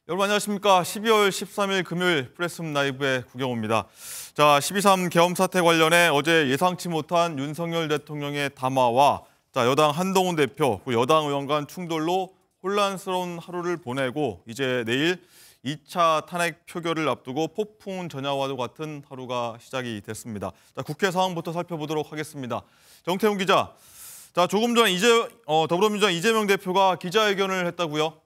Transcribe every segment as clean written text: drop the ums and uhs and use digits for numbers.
여러분 안녕하십니까. 12월 13일 금요일 프레스룸 라이브의 구경호입니다. 자, 12.3 계엄 사태 관련해 어제 예상치 못한 윤석열 대통령의 담화와 여당 한동훈 대표, 여당 의원 간 충돌로 혼란스러운 하루를 보내고 이제 내일 2차 탄핵 표결을 앞두고 폭풍 전야와도 같은 하루가 시작이 됐습니다. 자, 국회 상황부터 살펴보도록 하겠습니다. 정태훈 기자, 자, 조금 전에 더불어민주당 이재명 대표가 기자회견을 했다고요?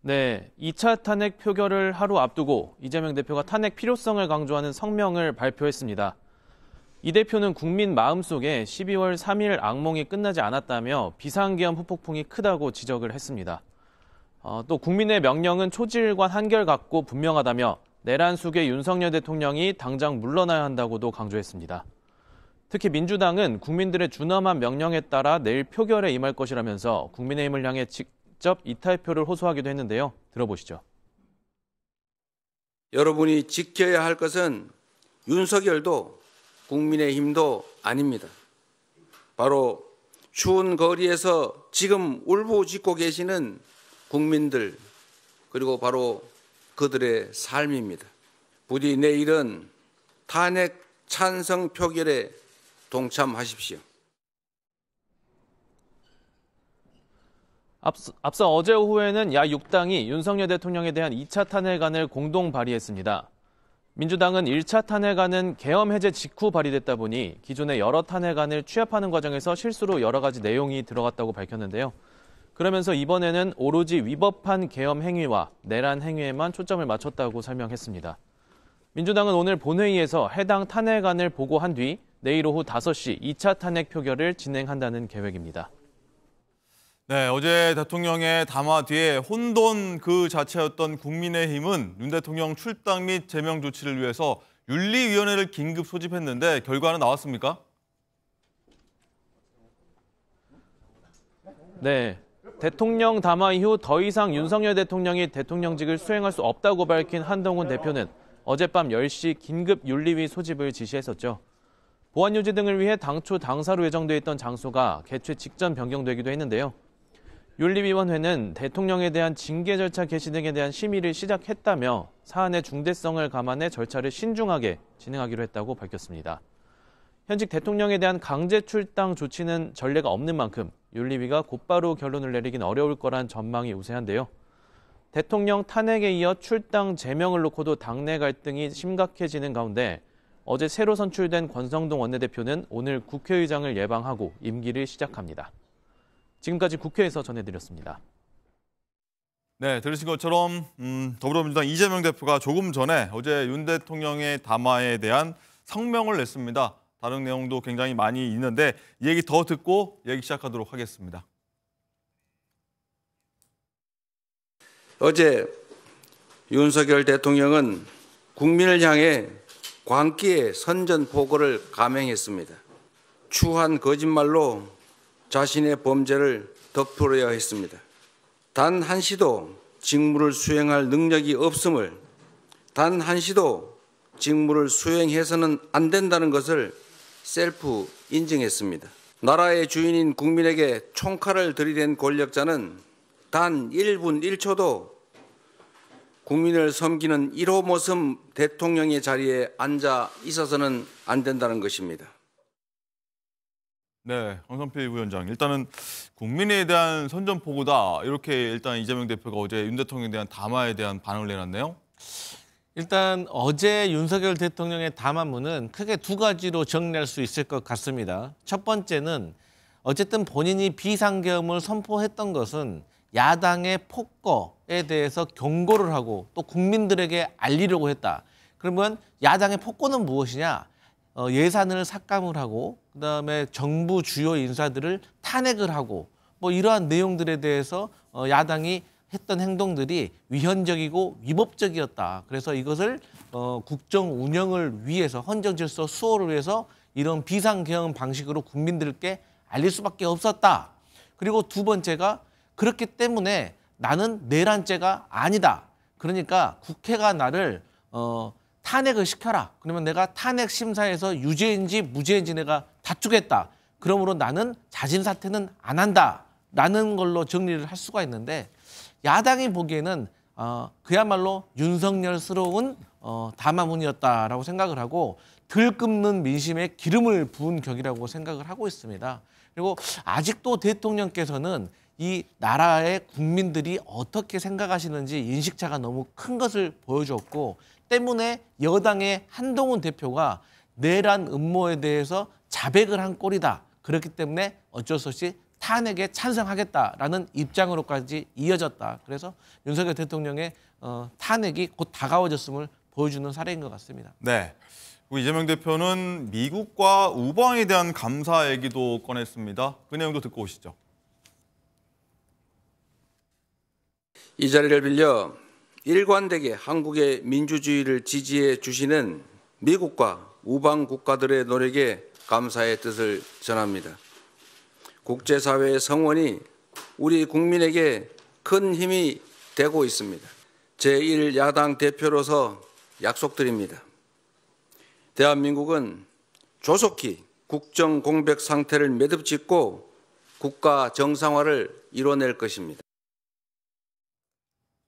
네, 2차 탄핵 표결을 하루 앞두고 이재명 대표가 탄핵 필요성을 강조하는 성명을 발표했습니다. 이 대표는 국민 마음속에 12월 3일 악몽이 끝나지 않았다며 비상계엄 후폭풍이 크다고 지적을 했습니다. 또 국민의 명령은 초지일관 한결같고 분명하다며 내란 속의 윤석열 대통령이 당장 물러나야 한다고도 강조했습니다. 특히 민주당은 국민들의 준엄한 명령에 따라 내일 표결에 임할 것이라면서 국민의힘을 향해 직접 이탈표를 호소하기도 했는데요. 들어보시죠. 여러분이 지켜야 할 것은 윤석열도 국민의힘도 아닙니다. 바로 추운 거리에서 지금 울부짖고 계시는 국민들, 그리고 바로 그들의 삶입니다. 부디 내일은 탄핵 찬성 표결에 동참하십시오. 앞서 어제 오후에는 야 6당이 윤석열 대통령에 대한 2차 탄핵안을 공동 발의했습니다. 민주당은 1차 탄핵안은 계엄 해제 직후 발의됐다 보니 기존의 여러 탄핵안을 취합하는 과정에서 실수로 여러 가지 내용이 들어갔다고 밝혔는데요. 그러면서 이번에는 오로지 위법한 계엄 행위와 내란 행위에만 초점을 맞췄다고 설명했습니다. 민주당은 오늘 본회의에서 해당 탄핵안을 보고한 뒤 내일 오후 5시 2차 탄핵 표결을 진행한다는 계획입니다. 네, 어제 대통령의 담화 뒤에 혼돈 그 자체였던 국민의힘은 윤 대통령 출당 및 제명 조치를 위해서 윤리위원회를 긴급 소집했는데 결과는 나왔습니까? 네, 대통령 담화 이후 더 이상 윤석열 대통령이 대통령직을 수행할 수 없다고 밝힌 한동훈 대표는 어젯밤 10시 긴급 윤리위 소집을 지시했었죠. 보안 유지 등을 위해 당초 당사로 예정돼 있던 장소가 개최 직전 변경되기도 했는데요. 윤리위원회는 대통령에 대한 징계 절차 개시 등에 대한 심의를 시작했다며 사안의 중대성을 감안해 절차를 신중하게 진행하기로 했다고 밝혔습니다. 현직 대통령에 대한 강제 출당 조치는 전례가 없는 만큼 윤리위가 곧바로 결론을 내리긴 어려울 거란 전망이 우세한데요. 대통령 탄핵에 이어 출당 제명을 놓고도 당내 갈등이 심각해지는 가운데 어제 새로 선출된 권성동 원내대표는 오늘 국회의장을 예방하고 임기를 시작합니다. 지금까지 국회에서 전해드렸습니다. 네, 들으신 것처럼 더불어민주당 이재명 대표가 조금 전에 어제 윤 대통령의 담화에 대한 성명을 냈습니다. 다른 내용도 굉장히 많이 있는데 이 얘기 더 듣고 얘기 시작하도록 하겠습니다. 어제 윤석열 대통령은 국민을 향해 광기의 선전포고를 감행했습니다. 추한 거짓말로 자신의 범죄를 덮으려 했습니다. 단 한시도 직무를 수행할 능력이 없음을, 단 한시도 직무를 수행해서는 안 된다는 것을 셀프 인증했습니다. 나라의 주인인 국민에게 총칼을 들이댄 권력자는 단 1분 1초도 국민을 섬기는 1호 모습 대통령의 자리에 앉아 있어서는 안 된다는 것입니다. 네, 황선필 부위원장. 일단은 국민에 대한 선전포고다. 이렇게 일단 이재명 대표가 어제 윤 대통령에 대한 담화에 대한 반응을 내놨네요. 일단 어제 윤석열 대통령의 담화문은 크게 두 가지로 정리할 수 있을 것 같습니다. 첫 번째는 어쨌든 본인이 비상계엄을 선포했던 것은 야당의 폭거에 대해서 경고를 하고 또 국민들에게 알리려고 했다. 그러면 야당의 폭거는 무엇이냐? 예산을 삭감을 하고 그다음에 정부 주요 인사들을 탄핵을 하고 뭐 이러한 내용들에 대해서 야당이 했던 행동들이 위헌적이고 위법적이었다. 그래서 이것을 국정 운영을 위해서 헌정 질서 수호를 위해서 이런 비상계엄 방식으로 국민들께 알릴 수밖에 없었다. 그리고 두 번째가 그렇기 때문에 나는 내란죄가 아니다. 그러니까 국회가 나를 탄핵을 시켜라. 그러면 내가 탄핵 심사에서 유죄인지 무죄인지 내가 다투겠다. 그러므로 나는 자진 사퇴는 안 한다. 라는 걸로 정리를 할 수가 있는데 야당이 보기에는 그야말로 윤석열스러운 담화문이었다라고 생각을 하고 들끓는 민심에 기름을 부은 격이라고 생각을 하고 있습니다. 그리고 아직도 대통령께서는 이 나라의 국민들이 어떻게 생각하시는지 인식차가 너무 큰 것을 보여줬고 때문에 여당의 한동훈 대표가 내란 음모에 대해서 자백을 한 꼴이다. 그렇기 때문에 어쩔 수 없이 탄핵에 찬성하겠다라는 입장으로까지 이어졌다. 그래서 윤석열 대통령의 탄핵이 곧 다가워졌음을 보여주는 사례인 것 같습니다. 네. 이재명 대표는 미국과 우방에 대한 감사 얘기도 꺼냈습니다. 그 내용도 듣고 오시죠. 이 자리를 빌려 일관되게 한국의 민주주의를 지지해 주시는 미국과 우방 국가들의 노력에 감사의 뜻을 전합니다. 국제사회의 성원이 우리 국민에게 큰 힘이 되고 있습니다. 제1야당 대표로서 약속드립니다. 대한민국은 조속히 국정 공백 상태를 매듭짓고 국가 정상화를 이뤄낼 것입니다.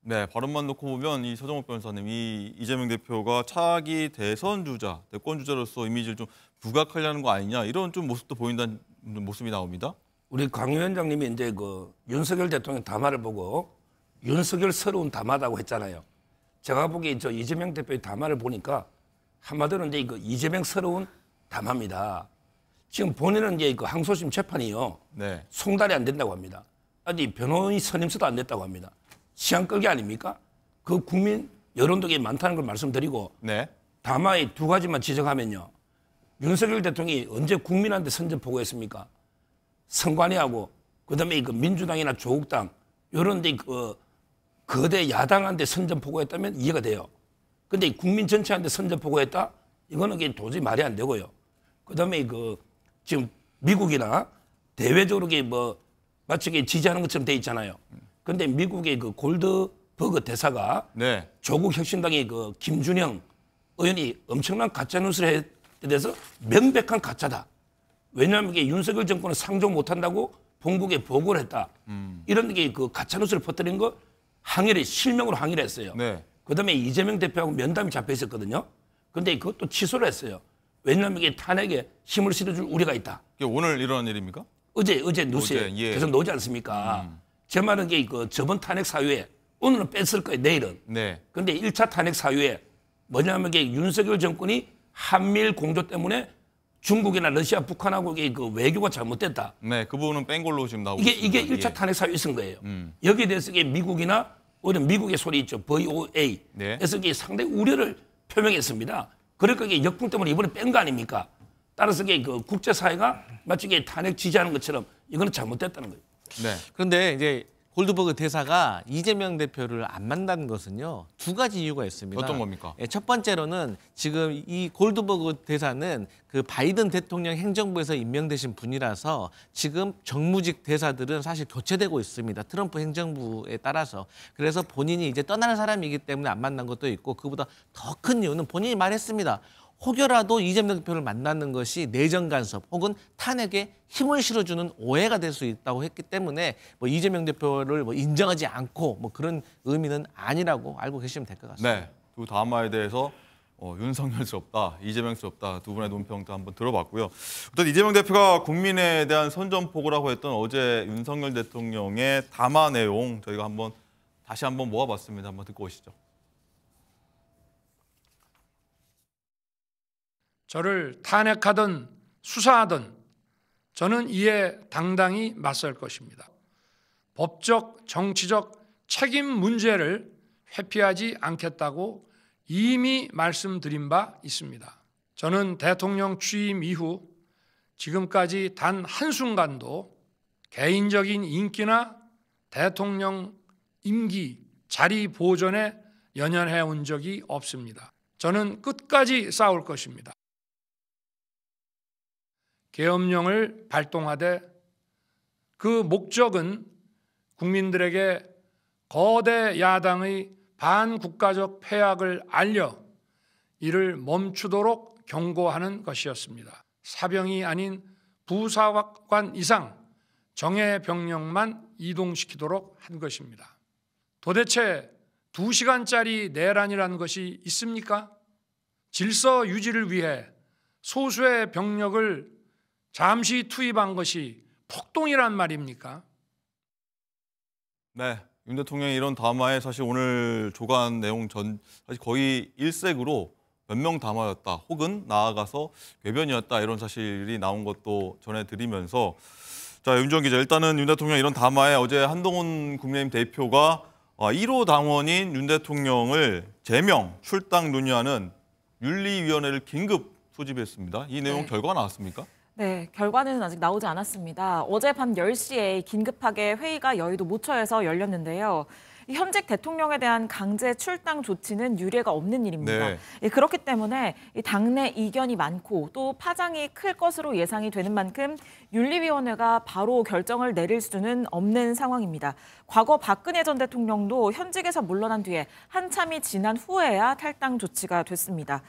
네, 발언만 놓고 보면 이 서정욱 변호사님, 이 이재명 대표가 차기 대선 주자, 대권 주자로서 이미지를 좀 부각하려는 거 아니냐 이런 좀 모습도 보인다는 모습이 나옵니다. 우리 강 위원장님이 이제 그 윤석열 대통령 담화를 보고 윤석열스러운 담화다고 했잖아요. 제가 보기에 저 이재명 대표의 담화를 보니까 한마디로 이제 그 이재명스러운 담화입니다. 지금 본인은 이제 그 항소심 재판이요. 네. 송달이 안 된다고 합니다. 아니 변호인 선임서도 안 됐다고 합니다. 시간 끌기 아닙니까? 그 국민 여론도 많다는 걸 말씀드리고 네. 담화의 두 가지만 지적하면요. 윤석열 대통령이 언제 국민한테 선전포고했습니까? 선관위하고 그다음에 그 민주당이나 조국당 이런 데 그 거대 야당한테 선전포고했다면 이해가 돼요. 근데 국민 전체한테 선전포고했다? 이거는 도저히 말이 안 되고요. 그다음에 그 지금 미국이나 대외적으로 뭐 마치 지지하는 것처럼 돼 있잖아요. 근데 미국의 그 골드버그 대사가 네. 조국 혁신당의 그 김준형 의원이 엄청난 가짜 뉴스를 했에 대해서 명백한 가짜다. 왜냐하면 이게 윤석열 정권은 상종 못한다고 본국에 보고를 했다. 이런 게 그 가짜 뉴스를 퍼뜨린 거 항의를 실명으로 항의를 했어요. 네. 그다음에 이재명 대표하고 면담이 잡혀 있었거든요. 근데 그것도 취소를 했어요. 왜냐하면 이게 탄핵에 힘을 실어줄 우려가 있다. 이게 오늘 일어난 일입니까? 어제 뉴스에 예. 계속 나오지 않습니까? 제 말은 그 저번 탄핵 사유에 오늘은 뺐을 거예요. 내일은. 네. 근데 1차 탄핵 사유에 뭐냐면 이게 윤석열 정권이 한미일 공조 때문에 중국이나 러시아, 북한하고 그 외교가 잘못됐다. 네, 그 부분은 뺀 걸로 지금 나오고 이게 있습니다. 1차 탄핵 사유에 있은 거예요. 여기에 대해서 이게 미국이나 오히려 미국의 소리 있죠. VOA. 네. 그래서 이게 상당히 우려를 표명했습니다. 그러니까 이게 역풍 때문에 이번에 뺀 거 아닙니까? 따라서 이게 그 국제사회가 마치 이게 탄핵 지지하는 것처럼 이거는 잘못됐다는 거예요. 네. 그런데 이제 골드버그 대사가 이재명 대표를 안 만난 것은요, 두 가지 이유가 있습니다. 어떤 겁니까? 예, 첫 번째로는 지금 이 골드버그 대사는 그 바이든 대통령 행정부에서 임명되신 분이라서 지금 정무직 대사들은 사실 교체되고 있습니다. 트럼프 행정부에 따라서. 그래서 본인이 이제 떠나는 사람이기 때문에 안 만난 것도 있고, 그보다 더 큰 이유는 본인이 말했습니다. 혹여라도 이재명 대표를 만나는 것이 내정 간섭 혹은 탄핵에 힘을 실어주는 오해가 될 수 있다고 했기 때문에 뭐 이재명 대표를 뭐 인정하지 않고 뭐 그런 의미는 아니라고 알고 계시면 될 것 같습니다. 네. 두 담화에 대해서 윤석열스럽다, 이재명스럽다 두 분의 논평도 한번 들어봤고요. 어떤 이재명 대표가 국민에 대한 선전포고라고 했던 어제 윤석열 대통령의 담화 내용 저희가 다시 한번 모아봤습니다. 한번 듣고 오시죠. 저를 탄핵하든 수사하든 저는 이에 당당히 맞설 것입니다. 법적, 정치적 책임 문제를 회피하지 않겠다고 이미 말씀드린 바 있습니다. 저는 대통령 취임 이후 지금까지 단 한순간도 개인적인 인기나 대통령 임기 자리 보존에 연연해 온 적이 없습니다. 저는 끝까지 싸울 것입니다. 계엄령을 발동하되 그 목적은 국민들에게 거대 야당의 반국가적 패악을 알려 이를 멈추도록 경고하는 것이었습니다. 사병이 아닌 부사관 이상 정예 병력만 이동시키도록 한 것입니다. 도대체 2시간짜리 내란이라는 것이 있습니까? 질서 유지를 위해 소수의 병력을 잠시 투입한 것이 폭동이란 말입니까? 네, 윤 대통령이 이런 담화에 사실 오늘 조간 내용 사실 거의 일색으로 변명 담화였다, 혹은 나아가서 궤변이었다, 이런 사실이 나온 것도 전해드리면서, 자, 윤주원 기자, 일단은 윤 대통령 이런 담화에 어제 한동훈 국민의힘 대표가 1호 당원인 윤 대통령을 제명, 출당 논의하는 윤리위원회를 긴급 소집했습니다. 이 내용 결과가 나왔습니까? 네, 결과는 아직 나오지 않았습니다. 어젯밤 10시에 긴급하게 회의가 여의도 모처에서 열렸는데요. 현직 대통령에 대한 강제 출당 조치는 유례가 없는 일입니다. 네. 그렇기 때문에 당내 이견이 많고 또 파장이 클 것으로 예상이 되는 만큼 윤리위원회가 바로 결정을 내릴 수는 없는 상황입니다. 과거 박근혜 전 대통령도 현직에서 물러난 뒤에 한참이 지난 후에야 탈당 조치가 됐습니다.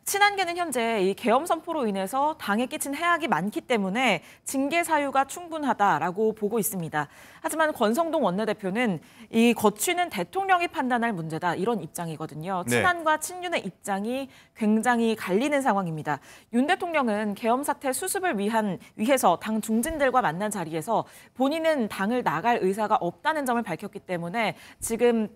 친한계는 현재 이 계엄 선포로 인해서 당에 끼친 해악이 많기 때문에 징계 사유가 충분하다라고 보고 있습니다. 하지만 권성동 원내대표는 이 거취는 대통령이 판단할 문제다, 이런 입장이거든요. 친한과 친윤의 입장이 굉장히 갈리는 상황입니다. 윤 대통령은 계엄 사태 수습을 위해서 당 중진들과 만난 자리에서 본인은 당을 나갈 의사가 없다는 점을 밝혔기 때문에 지금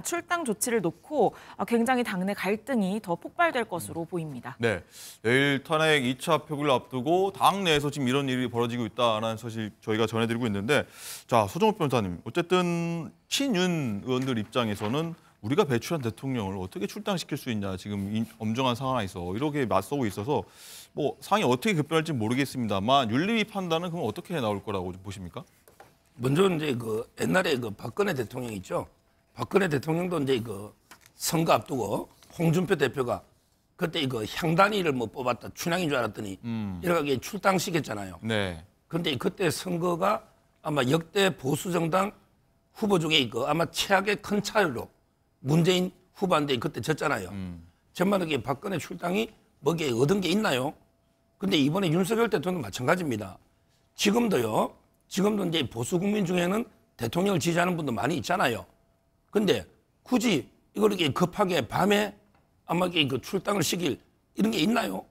출당 조치를 놓고 굉장히 당내 갈등이 더 폭발될 것으로 보입니다. 네, 내일 탄핵 2차 표결을 앞두고 당 내에서 지금 이런 일이 벌어지고 있다는 사실 저희가 전해드리고 있는데, 자, 소정욱 변호사님, 어쨌든 친윤 의원들 입장에서는 우리가 배출한 대통령을 어떻게 출당시킬 수 있냐, 지금 엄중한 상황에서 이렇게 맞서고 있어서 뭐 상황이 어떻게 급변할지 모르겠습니다만 윤리위 판단은 그럼 어떻게 나올 거라고 보십니까? 먼저 이제 옛날에 박근혜 대통령 있죠. 박근혜 대통령도 이제 선거 앞두고 홍준표 대표가 그때 향단이를 뭐 뽑았다, 춘향인 줄 알았더니 이렇게 출당시켰잖아요. 네. 그런데 그때 선거가 아마 역대 보수 정당 후보 중에 아마 최악의 큰 차이로 문재인 후보한테 그때 졌잖아요. 정말 박근혜 출당이 뭐게 얻은 게 있나요? 근데 이번에 윤석열 대통령 마찬가지입니다. 지금도 이제 보수 국민 중에는 대통령을 지지하는 분도 많이 있잖아요. 근데 굳이 이걸 이렇게 급하게 밤에 아마 출당을 시킬 이런 게 있나요?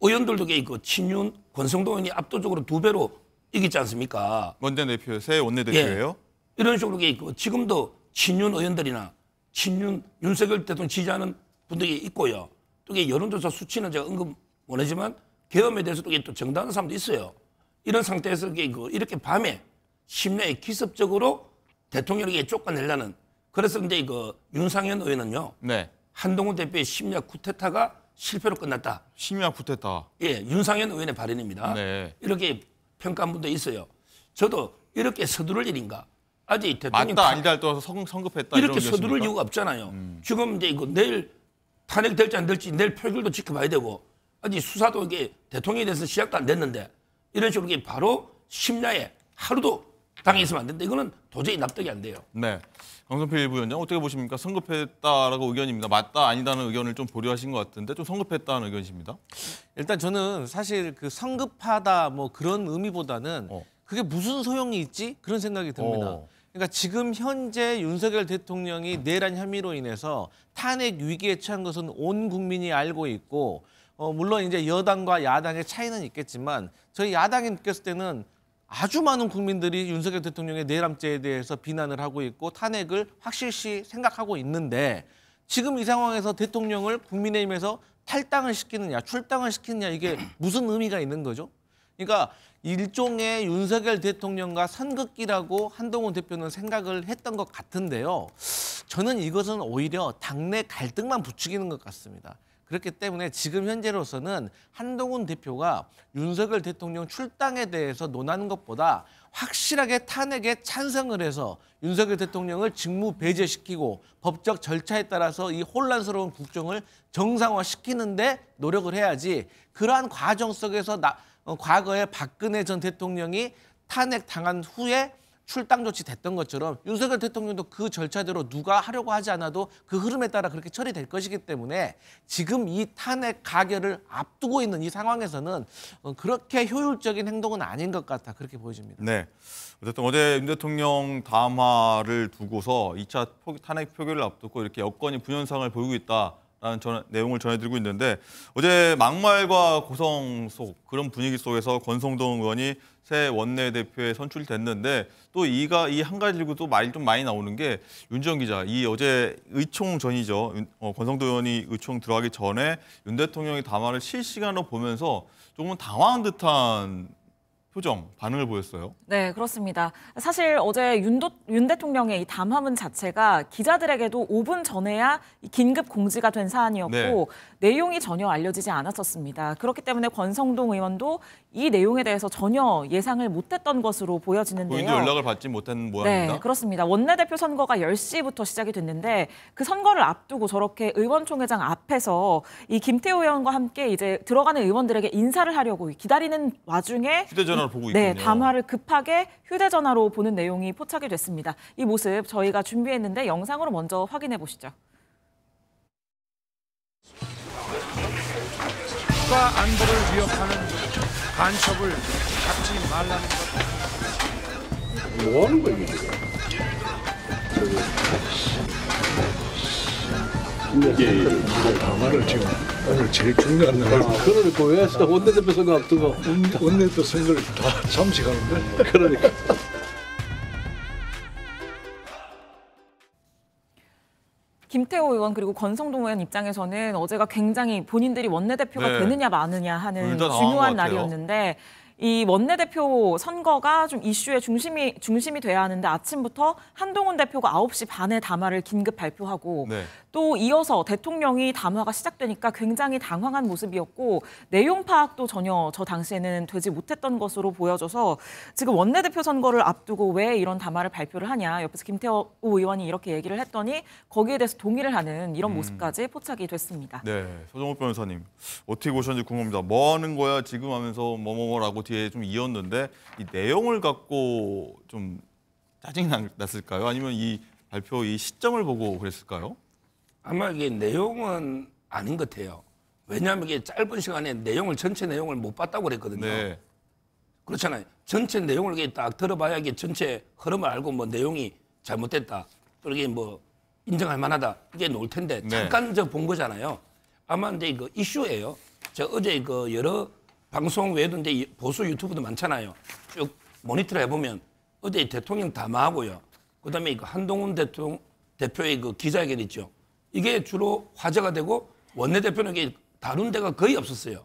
의원들도 친윤 권성동 의원이 압도적으로 2배로 이기지 않습니까? 원내대표, 새 원내대표예요? 예. 이런 식으로 지금도 친윤 의원들이나 친윤 윤석열 대통령 지지하는 분들이 있고요. 또 여론조사 수치는 제가 언급 원하지만 계엄에 대해서도 또 정당한 사람도 있어요. 이런 상태에서 이렇게 밤에 심야에 기습적으로 대통령에게 쫓아내려는, 그래서 이제 윤상현 의원은요. 네. 한동훈 대표의 심야 쿠데타가 실패로 끝났다. 심야 쿠데타. 예, 윤상현 의원의 발언입니다. 네. 이렇게 평가한 분도 있어요. 저도 이렇게 서두를 일인가? 아직 대통령 맞다 아니다 떠서 성급했다, 이렇게 이런 서두를 이유가 없잖아요. 지금 이제 내일 탄핵될지 안 될지 내일 표결도 지켜봐야 되고, 아직 수사도 대통령에 대해서 시작도 안 됐는데 이런 식으로 바로 심야에 하루도 당에 있으면 안 된다. 이거는 도저히 납득이 안 돼요. 네. 강성필 부위원장 어떻게 보십니까? 성급했다라고 의견입니다. 맞다 아니다는 의견을 좀 보류하신 것 같은데 좀 성급했다는 의견이십니다. 일단 저는 사실 성급하다 뭐 그런 의미보다는 그게 무슨 소용이 있지? 그런 생각이 듭니다. 그러니까 지금 현재 윤석열 대통령이 내란 혐의로 인해서 탄핵 위기에 처한 것은 온 국민이 알고 있고, 물론 이제 여당과 야당의 차이는 있겠지만 저희 야당이 느꼈을 때는 아주 많은 국민들이 윤석열 대통령의 내란죄에 대해서 비난을 하고 있고 탄핵을 확실시 생각하고 있는데, 지금 이 상황에서 대통령을 국민의힘에서 탈당을 시키느냐 출당을 시키느냐, 이게 무슨 의미가 있는 거죠? 그러니까 일종의 윤석열 대통령과 선긋기라고 한동훈 대표는 생각을 했던 것 같은데요. 저는 이것은 오히려 당내 갈등만 부추기는 것 같습니다. 그렇기 때문에 지금 현재로서는 한동훈 대표가 윤석열 대통령 출당에 대해서 논하는 것보다 확실하게 탄핵에 찬성을 해서 윤석열 대통령을 직무 배제시키고 법적 절차에 따라서 이 혼란스러운 국정을 정상화시키는 데 노력을 해야지, 그러한 과정 속에서 과거에 박근혜 전 대통령이 탄핵 당한 후에 출당 조치 됐던 것처럼 윤석열 대통령도 그 절차대로 누가 하려고 하지 않아도 그 흐름에 따라 그렇게 처리될 것이기 때문에 지금 이 탄핵 가결을 앞두고 있는 이 상황에서는 그렇게 효율적인 행동은 아닌 것 같다 그렇게 보여집니다. 네. 어쨌든 어제 윤 대통령 담화를 두고서 2차 탄핵 표결을 앞두고 이렇게 여건이 분현상을 보이고 있다라는 내용을 전해드리고 있는데 어제 막말과 고성 속 그런 분위기 속에서 권성동 의원이 새 원내대표에 선출됐는데 또 이 한 가지 들고 또 말이 좀 많이 나오는 게 윤지영 기자, 이 어제 의총 전이죠. 권성동 의원이 의총 들어가기 전에 윤 대통령의 담화를 실시간으로 보면서 조금은 당황한 듯한 표정, 반응을 보였어요. 네, 그렇습니다. 사실 어제 윤 대통령의 이 담화문 자체가 기자들에게도 5분 전에야 긴급 공지가 된 사안이었고 네. 내용이 전혀 알려지지 않았었습니다. 그렇기 때문에 권성동 의원도 이 내용에 대해서 전혀 예상을 못했던 것으로 보여지는데요. 본인도 연락을 받지 못한 모양입니다. 네, 그렇습니다. 원내대표 선거가 10시부터 시작이 됐는데 그 선거를 앞두고 저렇게 의원총회장 앞에서 이 김태호 의원과 함께 이제 들어가는 의원들에게 인사를 하려고 기다리는 와중에 휴대전화를 보고 네, 있군요. 담화를 급하게 휴대전화로 보는 내용이 포착이 됐습니다. 이 모습 저희가 준비했는데 영상으로 먼저 확인해 보시죠. 국가 안보를 위협하는 간첩을 잡지 말라는 것. 뭐 하는 거야, 이게? 이게 담화를 지금 오늘 제일 중요한 날. 그러니까 왜 원내대표 선거 앞두고 원내대표 선거를 다 잠식하는데. 그러니까 김태호 의원 그리고 권성동 의원 입장에서는 어제가 굉장히 본인들이 원내대표가 네. 되느냐 마느냐 하는 둘다 당황한 것 중요한 같아요. 날이었는데 이 원내대표 선거가 좀 이슈의 중심이 돼야 하는데 아침부터 한동훈 대표가 9시 반에 담화를 긴급 발표하고 네. 또 이어서 대통령이 담화가 시작되니까 굉장히 당황한 모습이었고 내용 파악도 전혀 저 당시에는 되지 못했던 것으로 보여져서 지금 원내대표 선거를 앞두고 왜 이런 담화를 발표를 하냐 옆에서 김태호 의원이 이렇게 얘기를 했더니 거기에 대해서 동의를 하는 이런 모습까지 포착이 됐습니다. 네, 서정호 변호사님 어떻게 보셨는지 궁금합니다. 뭐 하는 거야 지금 하면서 뭐뭐라고 뒤에 좀 이었는데 이 내용을 갖고 좀 짜증이 났을까요? 아니면 이 발표 이 시점을 보고 그랬을까요? 아마 이게 내용은 아닌 것 같아요. 왜냐하면 이게 짧은 시간에 전체 내용을 못 봤다고 그랬거든요. 네. 그렇잖아요. 전체 내용을 이렇게 딱 들어봐야 이게 전체 흐름을 알고 뭐 내용이 잘못됐다. 또 이게 뭐 인정할 만하다. 이게 나올 텐데 네. 잠깐 저 본 거잖아요. 아마 이제 이거 이슈예요. 제가 어제 그 여러 방송 외에도 이제 보수 유튜브도 많잖아요. 쭉 모니터 해보면 어제 대통령 담화하고요. 그다음에 그 한동훈 대표의 그 기자회견 있죠. 이게 주로 화제가 되고 원내대표는 이게 다룬 데가 거의 없었어요.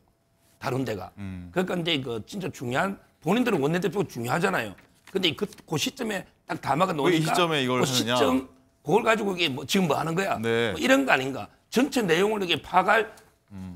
다룬 데가. 그러니까 이제 그 진짜 중요한 본인들은 원내대표가 중요하잖아요. 근데 그 시점에 딱 담화가 나오니까 왜 이 시점에 이걸 그 하느냐? 시점 그걸 가지고 이게 뭐 지금 뭐 하는 거야? 네. 뭐 이런 거 아닌가? 전체 내용을 이렇게 파악할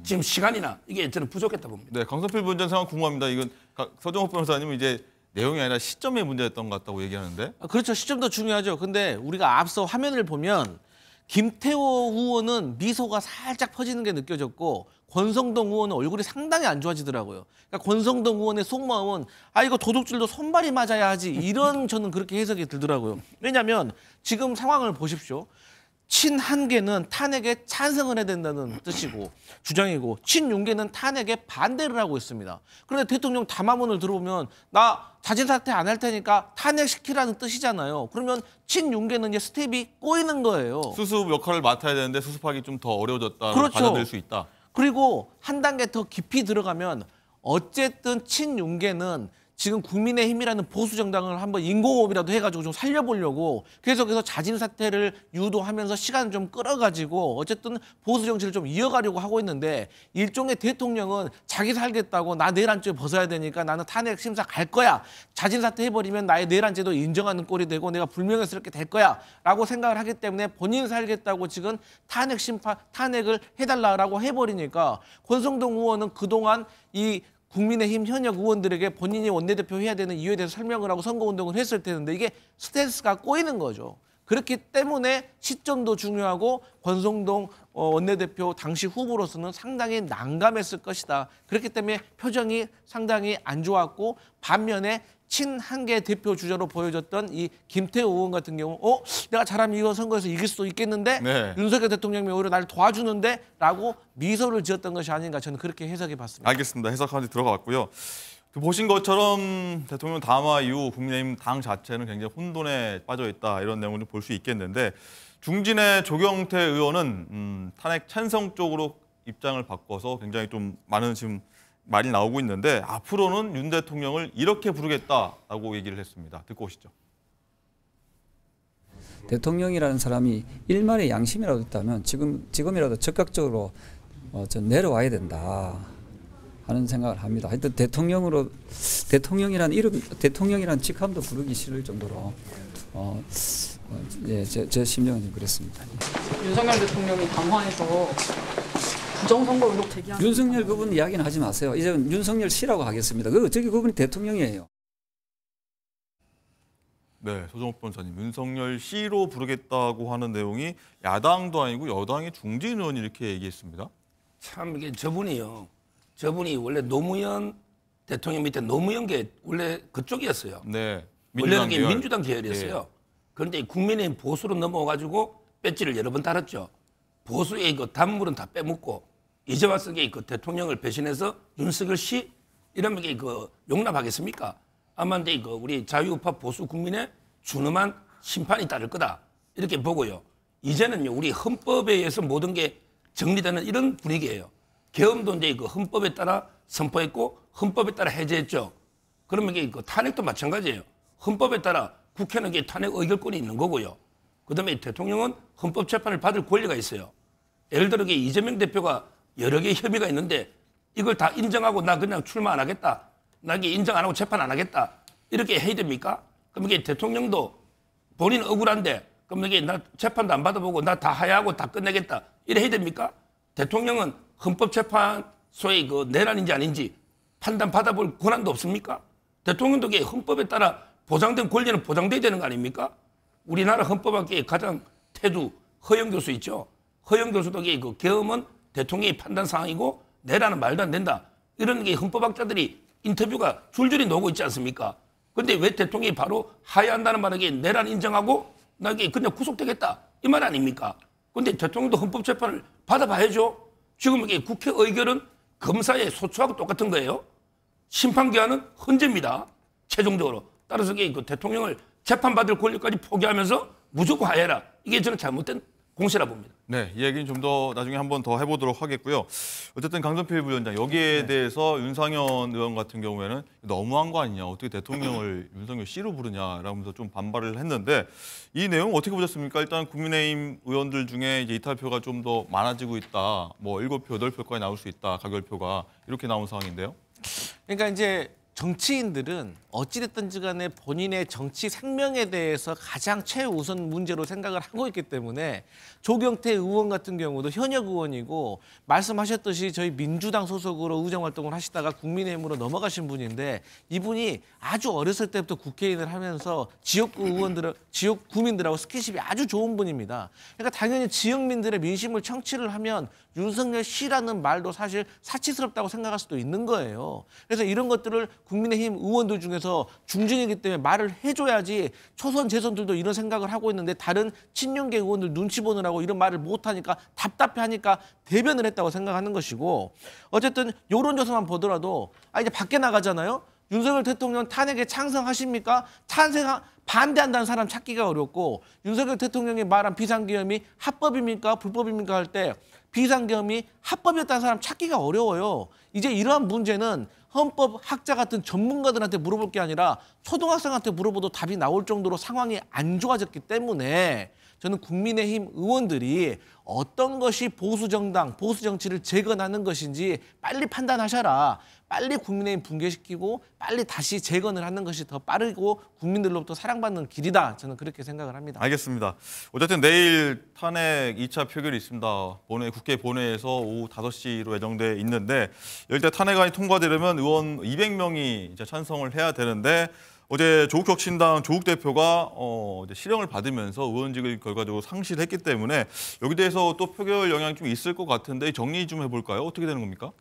지금 시간이나 이게 저는 부족했다 봅니다. 네, 강성필 부원장 상황 궁금합니다. 이건 서정호 변호사님은 이제 내용이 아니라 시점의 문제였던 것 같다고 얘기하는데. 그렇죠. 시점도 중요하죠. 근데 우리가 앞서 화면을 보면 김태호 의원은 미소가 살짝 퍼지는 게 느껴졌고 권성동 의원은 얼굴이 상당히 안 좋아지더라고요. 그러니까 권성동 의원의 속마음은 이거 도둑질도 손발이 맞아야 하지 이런 저는 그렇게 해석이 들더라고요. 왜냐하면 지금 상황을 보십시오. 친한계는 탄핵에 찬성을 해야 된다는 뜻이고 주장이고 친윤계는 탄핵에 반대를 하고 있습니다. 그런데 대통령 담화문을 들어보면 나 자진 사퇴 안 할 테니까 탄핵시키라는 뜻이잖아요. 그러면 친윤계는 이제 스텝이 꼬이는 거예요. 수습 역할을 맡아야 되는데 수습하기 좀 더 어려워졌다. 그렇죠. 받아들일 수 있다. 그리고 한 단계 더 깊이 들어가면 어쨌든 친윤계는 지금 국민의힘이라는 보수 정당을 한번 인공호흡이라도 해가지고 좀 살려보려고 계속해서 자진 사퇴를 유도하면서 시간을 좀 끌어가지고 어쨌든 보수 정치를 좀 이어가려고 하고 있는데 일종의 대통령은 자기 살겠다고 나 내일 안죄 벗어야 되니까 나는 탄핵 심사 갈 거야. 자진 사퇴 해버리면 나의 내일 안죄도 인정하는 꼴이 되고 내가 불명예스럽게 될 거야라고 생각을 하기 때문에 본인 살겠다고 지금 탄핵을 해달라고 해버리니까 권성동 의원은 그동안 이 국민의힘 현역 의원들에게 본인이 원내대표 해야 되는 이유에 대해서 설명을 하고 선거운동을 했을 텐데 이게 스탠스가 꼬이는 거죠. 그렇기 때문에 시점도 중요하고 권성동 원내대표 당시 후보로서는 상당히 난감했을 것이다. 그렇기 때문에 표정이 상당히 안 좋았고 반면에 친한계 대표 주자로 보여졌던 이 김태호 의원 같은 경우 내가 잘하면 이번 선거에서 이길 수도 있겠는데 네. 윤석열 대통령이 오히려 나를 도와주는데 라고 미소를 지었던 것이 아닌가 저는 그렇게 해석해 봤습니다. 알겠습니다. 해석하는데 들어가 봤고요. 보신 것처럼 대통령 담화 이후 국민의힘 당 자체는 굉장히 혼돈에 빠져 있다 이런 내용을 볼 수 있겠는데 중진의 조경태 의원은 탄핵 찬성 쪽으로 입장을 바꿔서 굉장히 좀 많은 지금 말이 나오고 있는데 앞으로는 윤 대통령을 이렇게 부르겠다라고 얘기를 했습니다. 듣고 오시죠. 대통령이라는 사람이 일말의 양심이라도 있다면 지금이라도 적극적으로 좀 내려와야 된다 하는 생각을 합니다. 하여튼 대통령이라는 이름, 대통령이라는 직함도 부르기 싫을 정도로 제 심정은 좀 그랬습니다. 윤석열 대통령이 담화에서 부정선거 의혹 제기하는 윤석열 그분 이야기는 하지 마세요. 이제 윤석열 씨라고 하겠습니다. 그분이 대통령이에요. 네, 소정욱 변호사님. 윤석열 씨로 부르겠다고 하는 내용이 야당도 아니고 여당의 중진 의원이 이렇게 얘기했습니다. 참 이게 저분이 원래 노무현 대통령 밑에 노무현계 원래 그쪽이었어요. 네, 원래는 민주당 계열이었어요. 네. 그런데 국민의힘 보수로 넘어가지고 배지를 여러 번 달았죠. 보수의 그 단물은 다 빼먹고 이제 와서 그 대통령을 배신해서 윤석열 씨 이러면 그 용납하겠습니까? 아마 이제 그 우리 자유우파 보수 국민의 준엄한 심판이 따를 거다 이렇게 보고요. 이제는요 우리 헌법에 의해서 모든 게 정리되는 이런 분위기예요. 계엄도 이제 그 헌법에 따라 선포했고 헌법에 따라 해제했죠. 그러면 그 탄핵도 마찬가지예요. 헌법에 따라 국회는 탄핵 의결권이 있는 거고요. 그다음에 대통령은 헌법 재판을 받을 권리가 있어요. 예를 들어 이재명 대표가 여러 개의 혐의가 있는데 이걸 다 인정하고 나 그냥 출마 안 하겠다. 나 이게 인정 안 하고 재판 안 하겠다. 이렇게 해야 됩니까? 그럼 이게 대통령도 본인 억울한데 그럼 이게 나 재판도 안 받아보고 나 다 하야하고 다 끝내겠다. 이래 해야 됩니까? 대통령은 헌법재판소의 그 내란인지 아닌지 판단 받아볼 권한도 없습니까? 대통령도 헌법에 따라 보장된 권리는 보장돼야 되는 거 아닙니까? 우리나라 헌법학계의 가장 태두 허영 교수 있죠. 허영 교수도 그 계엄은 대통령의 판단 사항이고 내란은 말도 안 된다. 이런 게 헌법학자들이 인터뷰가 줄줄이 나오고 있지 않습니까? 그런데 왜 대통령이 바로 하야한다는 말에 내란 인정하고 나 그냥 구속되겠다 이 말 아닙니까? 그런데 대통령도 헌법재판을 받아봐야죠. 지금 이게 국회 의결은 검사의 소추하고 똑같은 거예요. 심판기한은 헌재입니다. 최종적으로. 따라서 그 대통령을 재판받을 권리까지 포기하면서 무조건 하야해라. 이게 저는 잘못된 공세라 봅니다. 네, 이 얘기는 좀 더 나중에 한 번 더 해보도록 하겠고요. 어쨌든 강전필 부위원장 여기에 대해서 윤상현 의원 같은 경우에는 너무한 거 아니냐, 어떻게 대통령을 윤석열 씨로 부르냐라면서 좀 반발을 했는데 이 내용 어떻게 보셨습니까? 일단 국민의힘 의원들 중에 이제 이탈표가 좀 더 많아지고 있다, 뭐 7표, 8표까지 나올 수 있다, 가결표가 이렇게 나온 상황인데요. 그러니까 이제 정치인들은 어찌됐든지 간에 본인의 정치 생명에 대해서 가장 최우선 문제로 생각을 하고 있기 때문에 조경태 의원 같은 경우도 현역 의원이고 말씀하셨듯이 저희 민주당 소속으로 의정활동을 하시다가 국민의힘으로 넘어가신 분인데 이분이 아주 어렸을 때부터 국회의원을 하면서 지역 구민들하고 스킨십이 아주 좋은 분입니다. 그러니까 당연히 지역민들의 민심을 청취를 하면 윤석열 씨라는 말도 사실 사치스럽다고 생각할 수도 있는 거예요. 그래서 이런 것들을 국민의힘 의원들 중에서 중진이기 때문에 말을 해줘야지 초선 재선들도 이런 생각을 하고 있는데 다른 친윤계 의원들 눈치 보느라고 이런 말을 못하니까 답답해하니까 대변을 했다고 생각하는 것이고 어쨌든 여론조사만 보더라도 이제 밖에 나가잖아요. 윤석열 대통령 탄핵에 찬성하십니까? 반대한다는 사람 찾기가 어렵고 윤석열 대통령이 말한 비상계엄이 합법입니까? 불법입니까? 할 때 비상계엄이 합법이었다는 사람 찾기가 어려워요. 이제 이러한 문제는 헌법학자 같은 전문가들한테 물어볼 게 아니라 초등학생한테 물어봐도 답이 나올 정도로 상황이 안 좋아졌기 때문에 저는 국민의힘 의원들이 어떤 것이 보수정당, 보수정치를 재건하는 것인지 빨리 판단하셔라. 빨리 국민의힘 붕괴시키고 빨리 다시 재건을 하는 것이 더 빠르고 국민들로부터 사랑받는 길이다. 저는 그렇게 생각을 합니다. 알겠습니다. 어쨌든 내일 탄핵 2차 표결이 있습니다. 국회 본회에서 오후 5시로 예정돼 있는데 일단 탄핵안이 통과되려면 의원 200명이 이제 찬성을 해야 되는데 어제 조국혁신당 조국 대표가 이제 실형을 받으면서 의원직을 결과적으로 상실했기 때문에 여기 대해서 또 표결 영향이 좀 있을 것 같은데 정리 좀 해볼까요? 어떻게 되는 겁니까?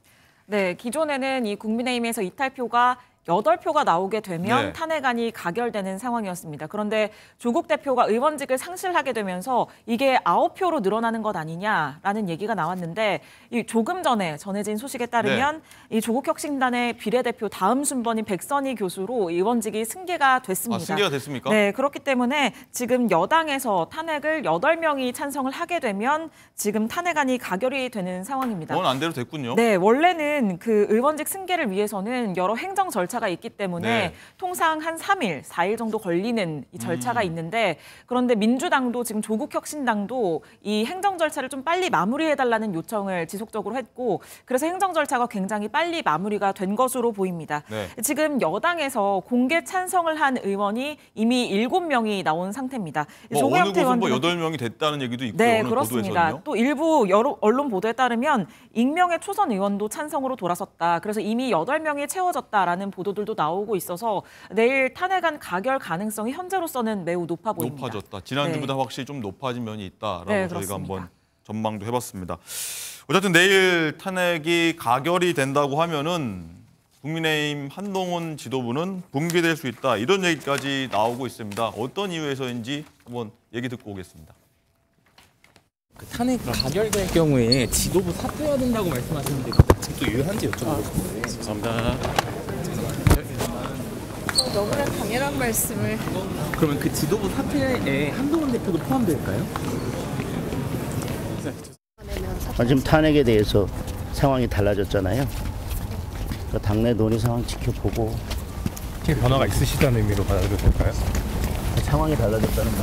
네, 기존에는 이 국민의힘에서 이탈표가 8표가 나오게 되면 네. 탄핵안이 가결되는 상황이었습니다. 그런데 조국 대표가 의원직을 상실하게 되면서 이게 9표로 늘어나는 것 아니냐라는 얘기가 나왔는데 이 조금 전에 전해진 소식에 따르면 이 조국혁신단의 비례대표 다음 순번인 백선희 교수로 의원직이 승계가 됐습니다. 승계가 됐습니까? 네, 그렇기 때문에 지금 여당에서 탄핵을 8명이 찬성을 하게 되면 지금 탄핵안이 가결이 되는 상황입니다. 원안대로 됐군요. 네, 원래는 그 의원직 승계를 위해서는 여러 행정 절차가 있기 때문에 네. 통상 한 3일, 4일 정도 걸리는 이 절차가 있는데 그런데 민주당도 지금 조국혁신당도 이 행정 절차를 좀 빨리 마무리해달라는 요청을 지속적으로 했고 그래서 행정 절차가 굉장히 빨리 마무리가 된 것으로 보입니다. 네. 지금 여당에서 공개 찬성을 한 의원이 이미 7명이 나온 상태입니다. 어느 곳은 뭐 8명이 됐다는 얘기도 있고요. 네, 오늘 그렇습니다. 보도에서는요. 또 일부 여러 언론 보도에 따르면 익명의 초선 의원도 찬성으로 돌아섰다. 그래서 이미 8명이 채워졌다라는 보도들도 나오고 있어서 내일 탄핵안 가결 가능성이 현재로서는 매우 높아 보입니다. 높아졌다. 지난주보다 확실히 좀 높아진 면이 있다라고 네, 저희가 그렇습니다. 한번 전망도 해봤습니다. 어쨌든 내일 탄핵이 가결이 된다고 하면은 국민의힘 한동훈 지도부는 붕괴될 수 있다. 이런 얘기까지 나오고 있습니다. 어떤 이유에서인지 한번 얘기 듣고 오겠습니다. 그 탄핵 가결될 경우에 지도부 사퇴해야 된다고 말씀하시는데 그게 또 유효한지 여쭤보고 싶은데. 감사합니다. 너무나 당연한 말씀을. 그러면 그 지도부 사퇴에 한동훈 대표도 포함될까요? 지금 탄핵에 대해서 상황이 달라졌잖아요. 그러니까 당내 논의 상황 지켜보고 변화가 있으시다는 의미로 받아들여도 될까요? 상황이 달라졌다는 말.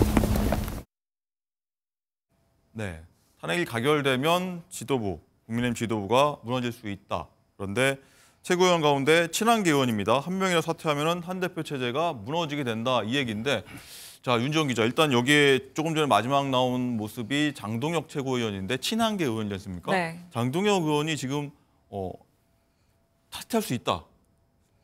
네, 탄핵이 가결되면 지도부, 국민의힘 지도부가 무너질 수 있다. 그런데 최고위원 가운데 친한계 의원입니다. 한 명이라 사퇴하면 한 대표 체제가 무너지게 된다 이 얘기인데 자 윤지원 기자 일단 여기에 조금 전에 마지막 나온 모습이 장동혁 최고위원인데 친한계 의원이지 않습니까? 네. 장동혁 의원이 지금 사퇴할 수 있다.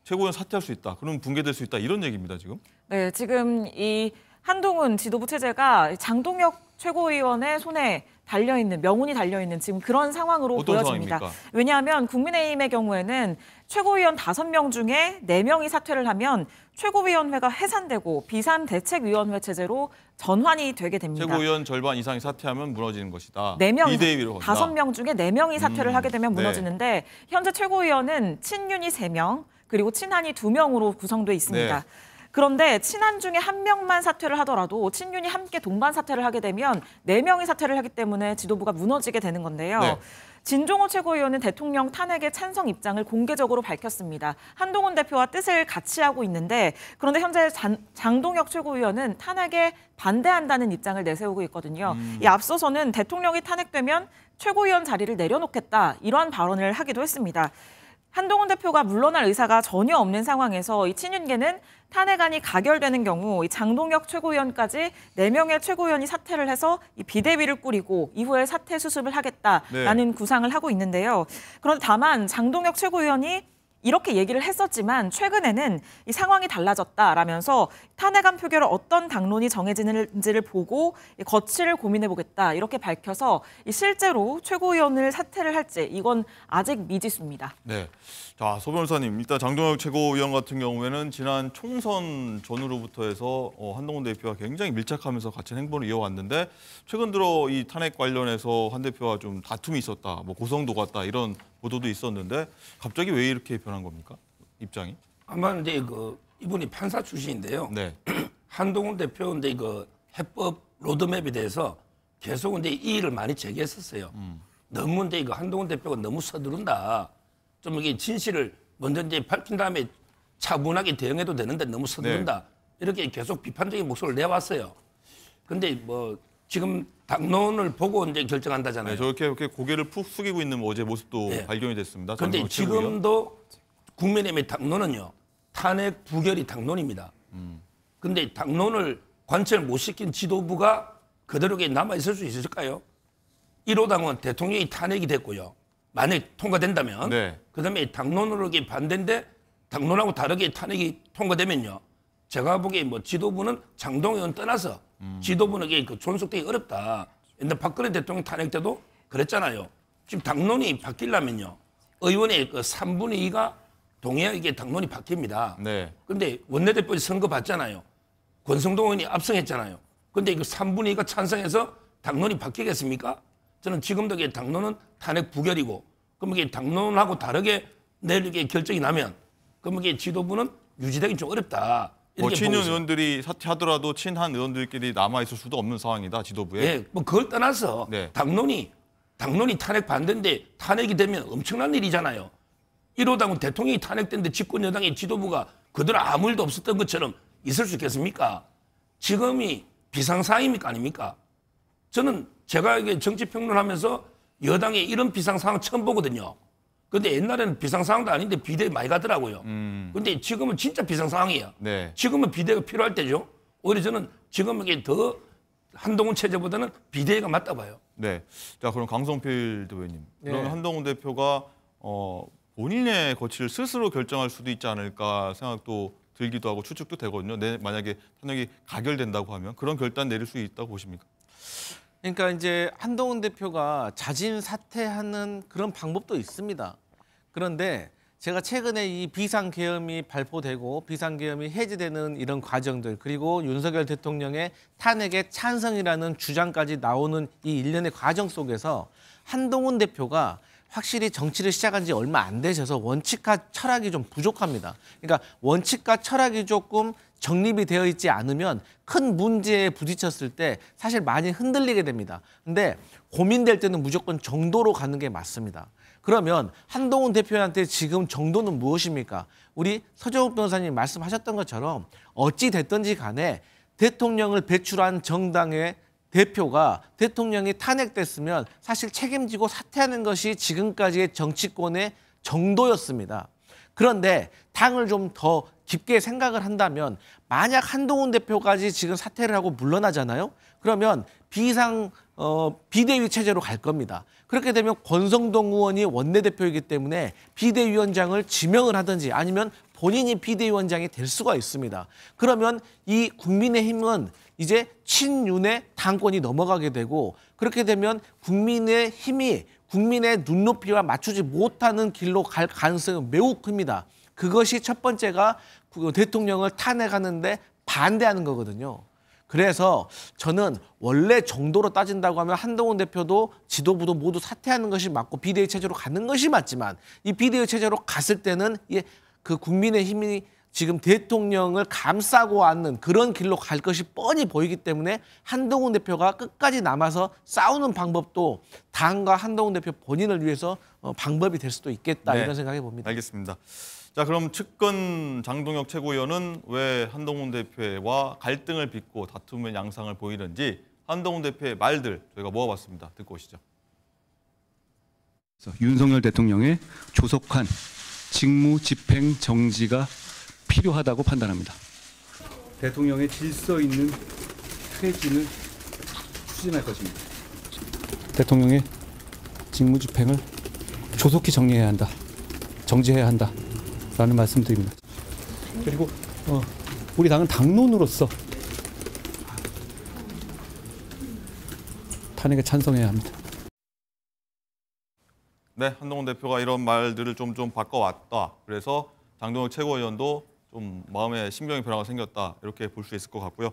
최고위원 사퇴할 수 있다. 그럼 붕괴될 수 있다. 이런 얘기입니다 지금. 네, 지금 이 한동훈 지도부 체제가 장동혁 최고위원의 손에 달려있는, 명운이 달려있는 지금 그런 상황으로 보여집니다. 상황입니까? 왜냐하면 국민의힘의 경우에는 최고위원 5명 중에 4명이 사퇴를 하면 최고위원회가 해산되고 비상대책위원회 체제로 전환이 되게 됩니다. 최고위원 절반 이상이 사퇴하면 무너지는 것이다. 4명, 비대위로 간다. 5명 중에 4명이 사퇴를 하게 되면 무너지는데 네. 현재 최고위원은 친윤이 3명, 그리고 친한이 2명으로 구성돼 있습니다. 네. 그런데 친한 중에 1명만 사퇴를 하더라도 친윤이 함께 동반 사퇴를 하게 되면 4명이 사퇴를 하기 때문에 지도부가 무너지게 되는 건데요. 네. 진종호 최고위원은 대통령 탄핵의 찬성 입장을 공개적으로 밝혔습니다. 한동훈 대표와 뜻을 같이 하고 있는데 그런데 현재 장동혁 최고위원은 탄핵에 반대한다는 입장을 내세우고 있거든요. 이 앞서서는 대통령이 탄핵되면 최고위원 자리를 내려놓겠다 이러한 발언을 하기도 했습니다. 한동훈 대표가 물러날 의사가 전혀 없는 상황에서 이 친윤계는 탄핵안이 가결되는 경우 이 장동혁 최고위원까지 4명의 최고위원이 사퇴를 해서 이 비대위를 꾸리고 이후에 사퇴 수습을 하겠다라는 구상을 하고 있는데요. 그런데 다만 장동혁 최고위원이 이렇게 얘기를 했었지만 최근에는 이 상황이 달라졌다라면서 탄핵안 표결을 어떤 당론이 정해지는지를 보고 거취를 고민해보겠다 이렇게 밝혀서 실제로 최고위원을 사퇴를 할지 이건 아직 미지수입니다. 네, 자 소 변호사님 일단 장동혁 최고위원 같은 경우에는 지난 총선 전후로부터 해서 한동훈 대표와 굉장히 밀착하면서 같이 행보를 이어왔는데 최근 들어 이 탄핵 관련해서 한 대표와 좀 다툼이 있었다, 뭐 고성도 갔다 이런 보도도 있었는데 갑자기 왜 이렇게 변한 겁니까? 입장이? 아마 이제 이분이 판사 출신인데요. 네. 한동훈 대표 이제 해법 로드맵에 대해서 계속 이제 이의를 많이 제기했었어요. 너무 이제 한동훈 대표가 너무 서두른다. 좀 이게 진실을 먼저 이제 밝힌 다음에 차분하게 대응해도 되는데 너무 서두른다. 네. 이렇게 계속 비판적인 목소리를 내왔어요. 근데 뭐 지금 당론을 보고 이제 결정한다잖아요. 네, 저렇게 이렇게 고개를 푹 숙이고 있는 어제 모습도 네. 발견이 됐습니다. 그런데 지금도 국민의힘의 당론은요. 탄핵 부결이 당론입니다. 그런데 당론을 관철 못 시킨 지도부가 그대로 남아있을 수 있을까요? 1호당은 대통령이 탄핵이 됐고요. 만약 통과된다면 네. 그다음에 당론으로 반대인데 당론하고 다르게 탄핵이 통과되면요. 제가 보기에 뭐 지도부는 장동혁은 떠나서 지도부는 존속되기 어렵다. 옛날 박근혜 대통령 탄핵 때도 그랬잖아요. 지금 당론이 바뀌려면요. 의원의 3분의 2가 동의해야 이게 당론이 바뀝니다. 네. 그런데 원내대표 선거 봤잖아요. 권성동 의원이 압승했잖아요. 그런데 이거 3분의 2가 찬성해서 당론이 바뀌겠습니까? 저는 지금도 이게 당론은 탄핵 부결이고, 그럼 이게 당론하고 다르게 내일 이게 결정이 나면, 그럼 이게 지도부는 유지되기 좀 어렵다. 친윤 의원들이 사퇴하더라도 친한 의원들끼리 남아 있을 수도 없는 상황이다, 지도부에. 네, 뭐 그걸 떠나서 네. 당론이 탄핵 반대인데 탄핵이 되면 엄청난 일이잖아요. 1호당은 대통령이 탄핵됐는데 집권 여당의 지도부가 그대로 아무 일도 없었던 것처럼 있을 수 있겠습니까? 지금이 비상상황입니까 아닙니까? 저는 제가 이게 정치평론하면서 여당의 이런 비상상황 처음 보거든요. 근데 옛날에는 비상상황도 아닌데 비대위 많이 가더라고요. 근데 지금은 진짜 비상상황이에요. 네. 지금은 비대위가 필요할 때죠. 오히려 저는 지금 이게 더 한동훈 체제보다는 비대위가 맞다 봐요. 네. 자, 그럼 강성필 대표님. 네. 그러면 한동훈 대표가 본인의 거취를 스스로 결정할 수도 있지 않을까 생각도 들기도 하고 추측도 되거든요. 만약에 탄핵이 가결된다고 하면 그런 결단 내릴 수 있다고 보십니까? 그러니까 이제 한동훈 대표가 자진 사퇴하는 그런 방법도 있습니다. 그런데 제가 최근에 이 비상계엄이 발표되고 비상계엄이 해제되는 이런 과정들, 그리고 윤석열 대통령의 탄핵에 찬성이라는 주장까지 나오는 이 일련의 과정 속에서 한동훈 대표가 확실히 정치를 시작한 지 얼마 안 되셔서 원칙과 철학이 좀 부족합니다. 그러니까 원칙과 철학이 조금 정립이 되어 있지 않으면 큰 문제에 부딪혔을 때 사실 많이 흔들리게 됩니다. 근데 고민될 때는 무조건 정도로 가는 게 맞습니다. 그러면 한동훈 대표한테 지금 정도는 무엇입니까? 우리 서정욱 변호사님 말씀하셨던 것처럼 어찌 됐든지 간에 대통령을 배출한 정당의 대표가 대통령이 탄핵됐으면 사실 책임지고 사퇴하는 것이 지금까지의 정치권의 정도였습니다. 그런데 당을 좀 더 깊게 생각을 한다면 만약 한동훈 대표까지 지금 사퇴를 하고 물러나잖아요. 그러면 비대위 체제로 갈 겁니다. 그렇게 되면 권성동 의원이 원내대표이기 때문에 비대위원장을 지명을 하든지 아니면 본인이 비대위원장이 될 수가 있습니다. 그러면 이 국민의힘은 이제 친윤의 당권이 넘어가게 되고, 그렇게 되면 국민의힘이 국민의 눈높이와 맞추지 못하는 길로 갈 가능성이 매우 큽니다. 그것이 첫 번째가 대통령을 탄핵하는데 반대하는 거거든요. 그래서 저는 원래 정도로 따진다고 하면 한동훈 대표도 지도부도 모두 사퇴하는 것이 맞고 비대위 체제로 가는 것이 맞지만, 이 비대위 체제로 갔을 때는 그 국민의힘이 지금 대통령을 감싸고 앉는 그런 길로 갈 것이 뻔히 보이기 때문에 한동훈 대표가 끝까지 남아서 싸우는 방법도 당과 한동훈 대표 본인을 위해서 방법이 될 수도 있겠다, 네, 이런 생각해 봅니다. 알겠습니다. 자, 그럼 측근 장동혁 최고위원은 왜 한동훈 대표와 갈등을 빚고 다툼의 양상을 보이는지 한동훈 대표의 말들 저희가 모아봤습니다. 듣고 오시죠. 윤석열 대통령의 조속한 직무 집행 정지가 필요하다고 판단합니다. 대통령의 질서 있는 퇴진을 추진할 것입니다. 대통령의 직무 집행을 조속히 정리해야 한다. 정지해야 한다라는 말씀드립니다. 그리고 우리 당은 당론으로서 탄핵에 찬성해야 합니다. 네, 한동훈 대표가 이런 말들을 좀 바꿔왔다. 그래서 장동혁 최고위원도 좀 마음에 신경의 변화가 생겼다, 이렇게 볼 수 있을 것 같고요.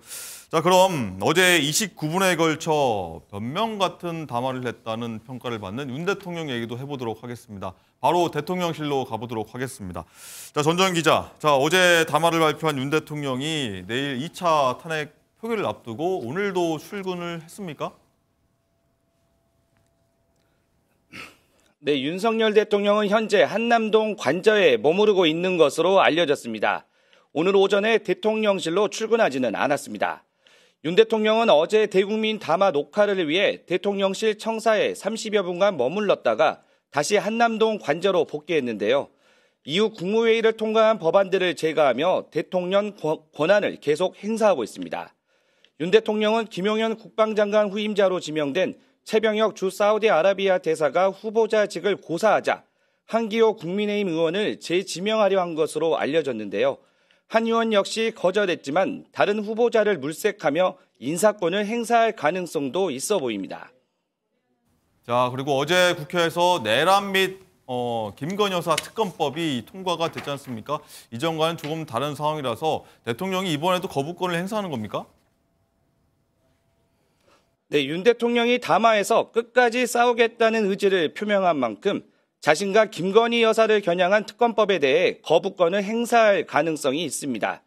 자, 그럼 어제 29분에 걸쳐 변명 같은 담화를 했다는 평가를 받는 윤 대통령 얘기도 해보도록 하겠습니다. 바로 대통령실로 가보도록 하겠습니다. 자, 전정 기자, 자, 어제 담화를 발표한 윤 대통령이 내일 2차 탄핵 표결을 앞두고 오늘도 출근을 했습니까? 네, 윤석열 대통령은 현재 한남동 관저에 머무르고 있는 것으로 알려졌습니다. 오늘 오전에 대통령실로 출근하지는 않았습니다. 윤 대통령은 어제 대국민 담화 녹화를 위해 대통령실 청사에 30여 분간 머물렀다가 다시 한남동 관저로 복귀했는데요. 이후 국무회의를 통과한 법안들을 제거하며 대통령 권한을 계속 행사하고 있습니다. 윤 대통령은 김용현 국방장관 후임자로 지명된 최병혁 주 사우디아라비아 대사가 후보자직을 고사하자 한기호 국민의힘 의원을 재지명하려 한 것으로 알려졌는데요. 한 의원 역시 거절했지만 다른 후보자를 물색하며 인사권을 행사할 가능성도 있어 보입니다. 자, 그리고 어제 국회에서 내란 및 김건희 여사 특검법이 통과가 됐지 않습니까? 이전과는 조금 다른 상황이라서 대통령이 이번에도 거부권을 행사하는 겁니까? 네, 윤 대통령이 담화에서 끝까지 싸우겠다는 의지를 표명한 만큼 자신과 김건희 여사를 겨냥한 특검법에 대해 거부권을 행사할 가능성이 있습니다.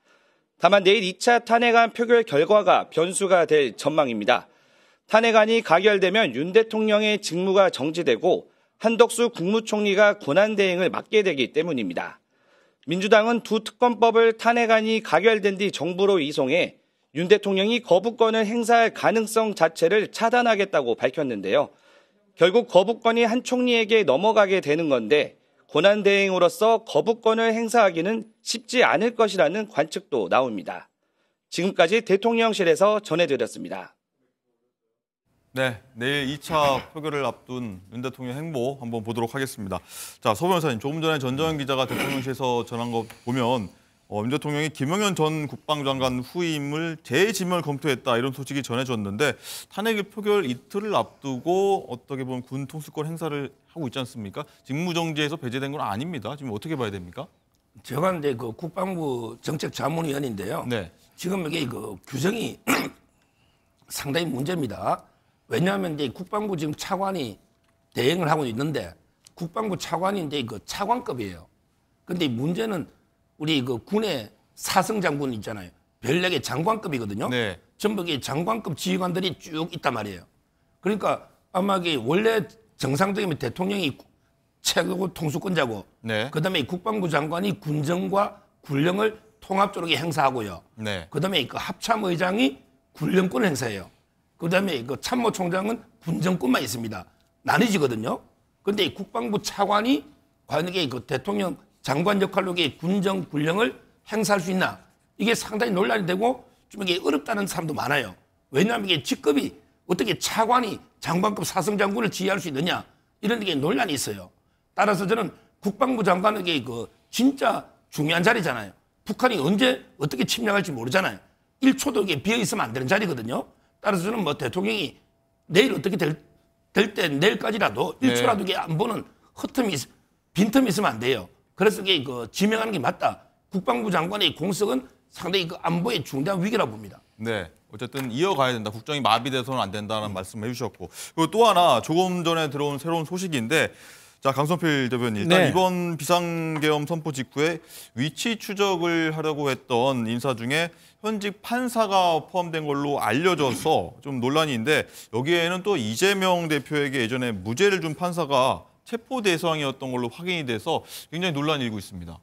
다만 내일 2차 탄핵안 표결 결과가 변수가 될 전망입니다. 탄핵안이 가결되면 윤 대통령의 직무가 정지되고 한덕수 국무총리가 권한대행을 맡게 되기 때문입니다. 민주당은 두 특검법을 탄핵안이 가결된 뒤 정부로 이송해 윤 대통령이 거부권을 행사할 가능성 자체를 차단하겠다고 밝혔는데요. 결국 거부권이 한 총리에게 넘어가게 되는 건데 권한대행으로서 거부권을 행사하기는 쉽지 않을 것이라는 관측도 나옵니다. 지금까지 대통령실에서 전해드렸습니다. 네, 내일 2차 표결을 앞둔 윤 대통령 행보 한번 보도록 하겠습니다. 자, 서 변호사님, 조금 전에 전정현 기자가 대통령실에서 전한 거 보면 윤 대통령이 김영현 전 국방장관 후임을 재지명을 검토했다 이런 소식이 전해졌는데 탄핵 표결 이틀을 앞두고 어떻게 보면 군 통수권 행사를 하고 있지 않습니까? 직무정지에서 배제된 건 아닙니다. 지금 어떻게 봐야 됩니까? 제가 이제 그 국방부 정책자문위원인데요. 네. 지금 이게 그 규정이 상당히 문제입니다. 왜냐하면 이제 국방부 지금 차관이 대행을 하고 있는데 국방부 차관이 이제 그 차관급이에요. 근데 문제는 우리 그 군의 사성 장군 있잖아요. 별력의 장관급이거든요. 네. 전부 장관급 지휘관들이 쭉 있단 말이에요. 그러니까 아마 이게 원래 정상적이면 대통령이 최고 통수권자고, 네. 그다음에 국방부 장관이 군정과 군령을 통합적으로 행사하고요. 네. 그다음에 그 합참의장이 군령권을 행사해요. 그다음에 그 참모총장은 군정권만 있습니다. 나뉘지거든요. 그런데 국방부 차관이 과연 이게 그 대통령 장관 역할로 군정 군령을 행사할 수 있나? 이게 상당히 논란이 되고 좀 이게 어렵다는 사람도 많아요. 왜냐하면 이게 직급이 어떻게 차관이 장관급 사성장군을 지휘할 수 있느냐? 이런 게 논란이 있어요. 따라서 저는 국방부 장관에게 그 진짜 중요한 자리잖아요. 북한이 언제 어떻게 침략할지 모르잖아요. 1초도 이게 비어 있으면 안 되는 자리거든요. 따라서 저는 뭐 대통령이 내일 어떻게 될 때 내일까지라도 1초라도 이게 안 보는 허텀이 빈틈이 있으면 안 돼요. 그래서 이게 그 지명하는 게 맞다. 국방부 장관의 공석은 상당히 그 안보의 중대한 위기라고 봅니다. 네, 어쨌든 이어가야 된다. 국정이 마비돼서는 안 된다는 말씀을 해주셨고, 그리고 또 하나 조금 전에 들어온 새로운 소식인데, 자, 강성필 대변인, 일단 네. 이번 비상계엄 선포 직후에 위치 추적을 하려고 했던 인사 중에 현직 판사가 포함된 걸로 알려져서 좀 논란이 있는데, 여기에는 또 이재명 대표에게 예전에 무죄를 준 판사가 체포 대상이었던 걸로 확인이 돼서 굉장히 논란이 일고 있습니다.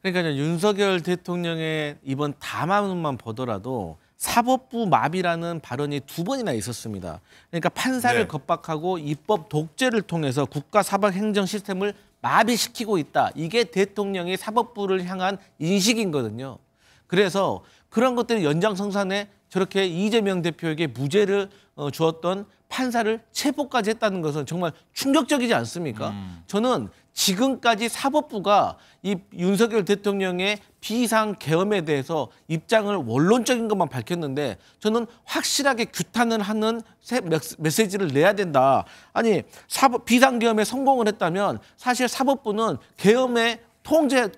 그러니까 윤석열 대통령의 이번 담화문만 보더라도 사법부 마비라는 발언이 2번이나 있었습니다. 그러니까 판사를 네. 겁박하고 입법 독재를 통해서 국가 사법 행정 시스템을 마비시키고 있다. 이게 대통령의 사법부를 향한 인식이거든요. 그래서 그런 것들이 연장성산에 저렇게 이재명 대표에게 무죄를 주었던 판사를 체포까지 했다는 것은 정말 충격적이지 않습니까? 저는 지금까지 사법부가 이 윤석열 대통령의 비상계엄에 대해서 입장을 원론적인 것만 밝혔는데 저는 확실하게 규탄을 하는 메시지를 내야 된다. 아니, 비상계엄에 성공을 했다면 사실 사법부는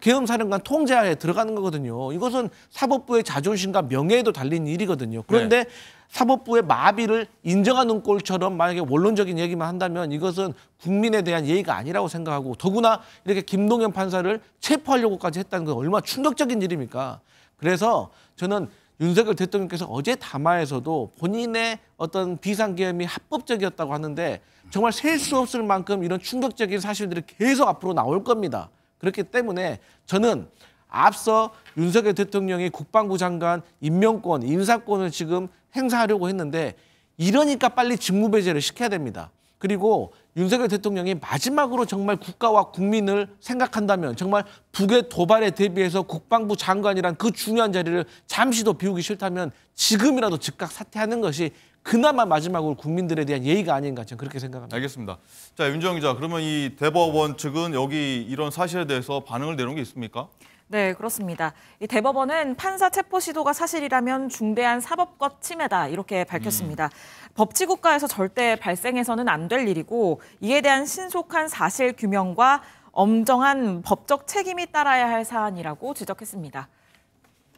계엄사령관 통제하에 들어가는 거거든요. 이것은 사법부의 자존심과 명예에도 달린 일이거든요. 그런데 사법부의 마비를 인정하는 꼴처럼 만약에 원론적인 얘기만 한다면 이것은 국민에 대한 예의가 아니라고 생각하고, 더구나 이렇게 김동연 판사를 체포하려고까지 했다는 건 얼마나 충격적인 일입니까? 그래서 저는 윤석열 대통령께서 어제 담화에서도 본인의 어떤 비상계엄이 합법적이었다고 하는데 정말 셀 수 없을 만큼 이런 충격적인 사실들이 계속 앞으로 나올 겁니다. 그렇기 때문에 저는 앞서 윤석열 대통령이 국방부 장관 임명권, 인사권을 지금 행사하려고 했는데 이러니까 빨리 직무배제를 시켜야 됩니다. 그리고 윤석열 대통령이 마지막으로 정말 국가와 국민을 생각한다면 정말 북의 도발에 대비해서 국방부 장관이란 그 중요한 자리를 잠시도 비우기 싫다면 지금이라도 즉각 사퇴하는 것이 그나마 마지막으로 국민들에 대한 예의가 아닌가 저는 그렇게 생각합니다. 알겠습니다. 자, 윤정희 기자, 그러면 이 대법원 측은 여기 이런 사실에 대해서 반응을 내놓은 게 있습니까? 네, 그렇습니다. 이 대법원은 판사 체포 시도가 사실이라면 중대한 사법권 침해다 이렇게 밝혔습니다. 법치국가에서 절대 발생해서는 안 될 일이고 이에 대한 신속한 사실 규명과 엄정한 법적 책임이 따라야 할 사안이라고 지적했습니다.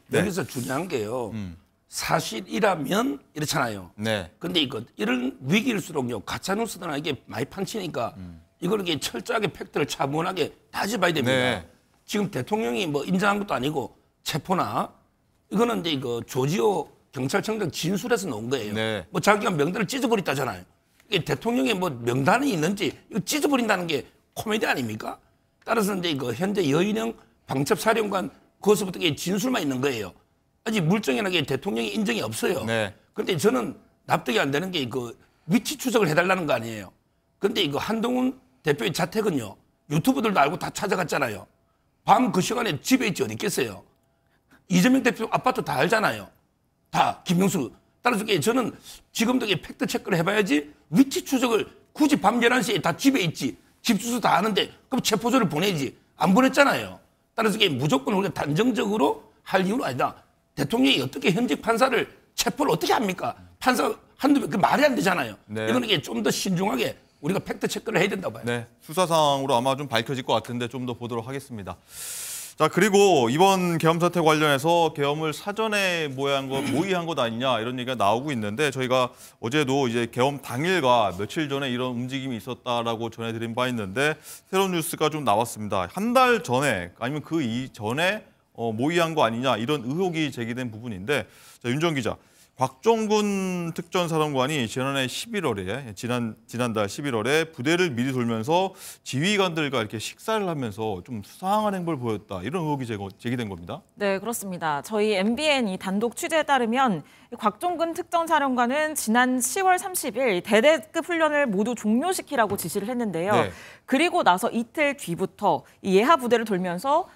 네. 여기서 중요한 게요. 사실이라면 이렇잖아요. 네. 근데 이런 위기일수록요. 가짜뉴스나 이게 많이 판치니까 이걸 이렇게 철저하게 팩트를 차분하게 따져봐야 됩니다. 네. 지금 대통령이 뭐 인정한 것도 아니고 체포나 이거는 이제 이거 조지호 경찰청장 진술에서 나온 거예요. 네. 뭐 자기가 명단을 찢어버렸다잖아요. 이게 대통령의 뭐 명단이 있는지 이거 찢어버린다는 게 코미디 아닙니까? 따라서 이제 이거 현재 여인영 방첩사령관 거기서부터 진술만 있는 거예요. 아직 물증이나 대통령이 인정이 없어요. 네. 그런데 저는 납득이 안 되는 게 그 위치 추적을 해달라는 거 아니에요. 그런데 이거 한동훈 대표의 자택은요. 유튜브들도 알고 다 찾아갔잖아요. 밤 그 시간에 집에 있지 어디 있겠어요. 이재명 대표 아파트 다 알잖아요. 다 김명수. 따라서 저는 지금도 팩트 체크를 해봐야지 위치 추적을 굳이 밤 11시에 다 집에 있지. 집 주소 다 아는데 그럼 체포조를 보내지. 안 보냈잖아요. 따라서 무조건 우리가 단정적으로 할 이유는 아니다. 대통령이 어떻게 현직 판사를 체포를 어떻게 합니까? 판사 한두 명, 그 말이 안 되잖아요. 네. 이거는 좀 더 신중하게 우리가 팩트 체크를 해야 된다고 봐요. 네, 수사상으로 아마 좀 밝혀질 것 같은데 좀 더 보도록 하겠습니다. 자, 그리고 이번 계엄 사태 관련해서 계엄을 사전에 모의한 것 아니냐 이런 얘기가 나오고 있는데 저희가 어제도 이제 계엄 당일과 며칠 전에 이런 움직임이 있었다라고 전해드린 바 있는데 새로운 뉴스가 좀 나왔습니다. 한 달 전에 아니면 그 이전에 모의한 거 아니냐 이런 의혹이 제기된 부분인데 자, 윤정 기자. 곽정군 특전사령관이 지난달 11월에 부대를 미리 돌면서 지휘관들과 이렇게 식사를 하면서 좀 수상한 행보를 보였다. 이런 의혹이 제기된 겁니다. 네, 그렇습니다. 저희 MBN 이 단독 취재에 따르면 곽정군 특전사령관은 지난 10월 30일 대대급 훈련을 모두 종료시키라고 지시를 했는데요. 네. 그리고 나서 이틀 뒤부터 이 예하 부대를 돌면서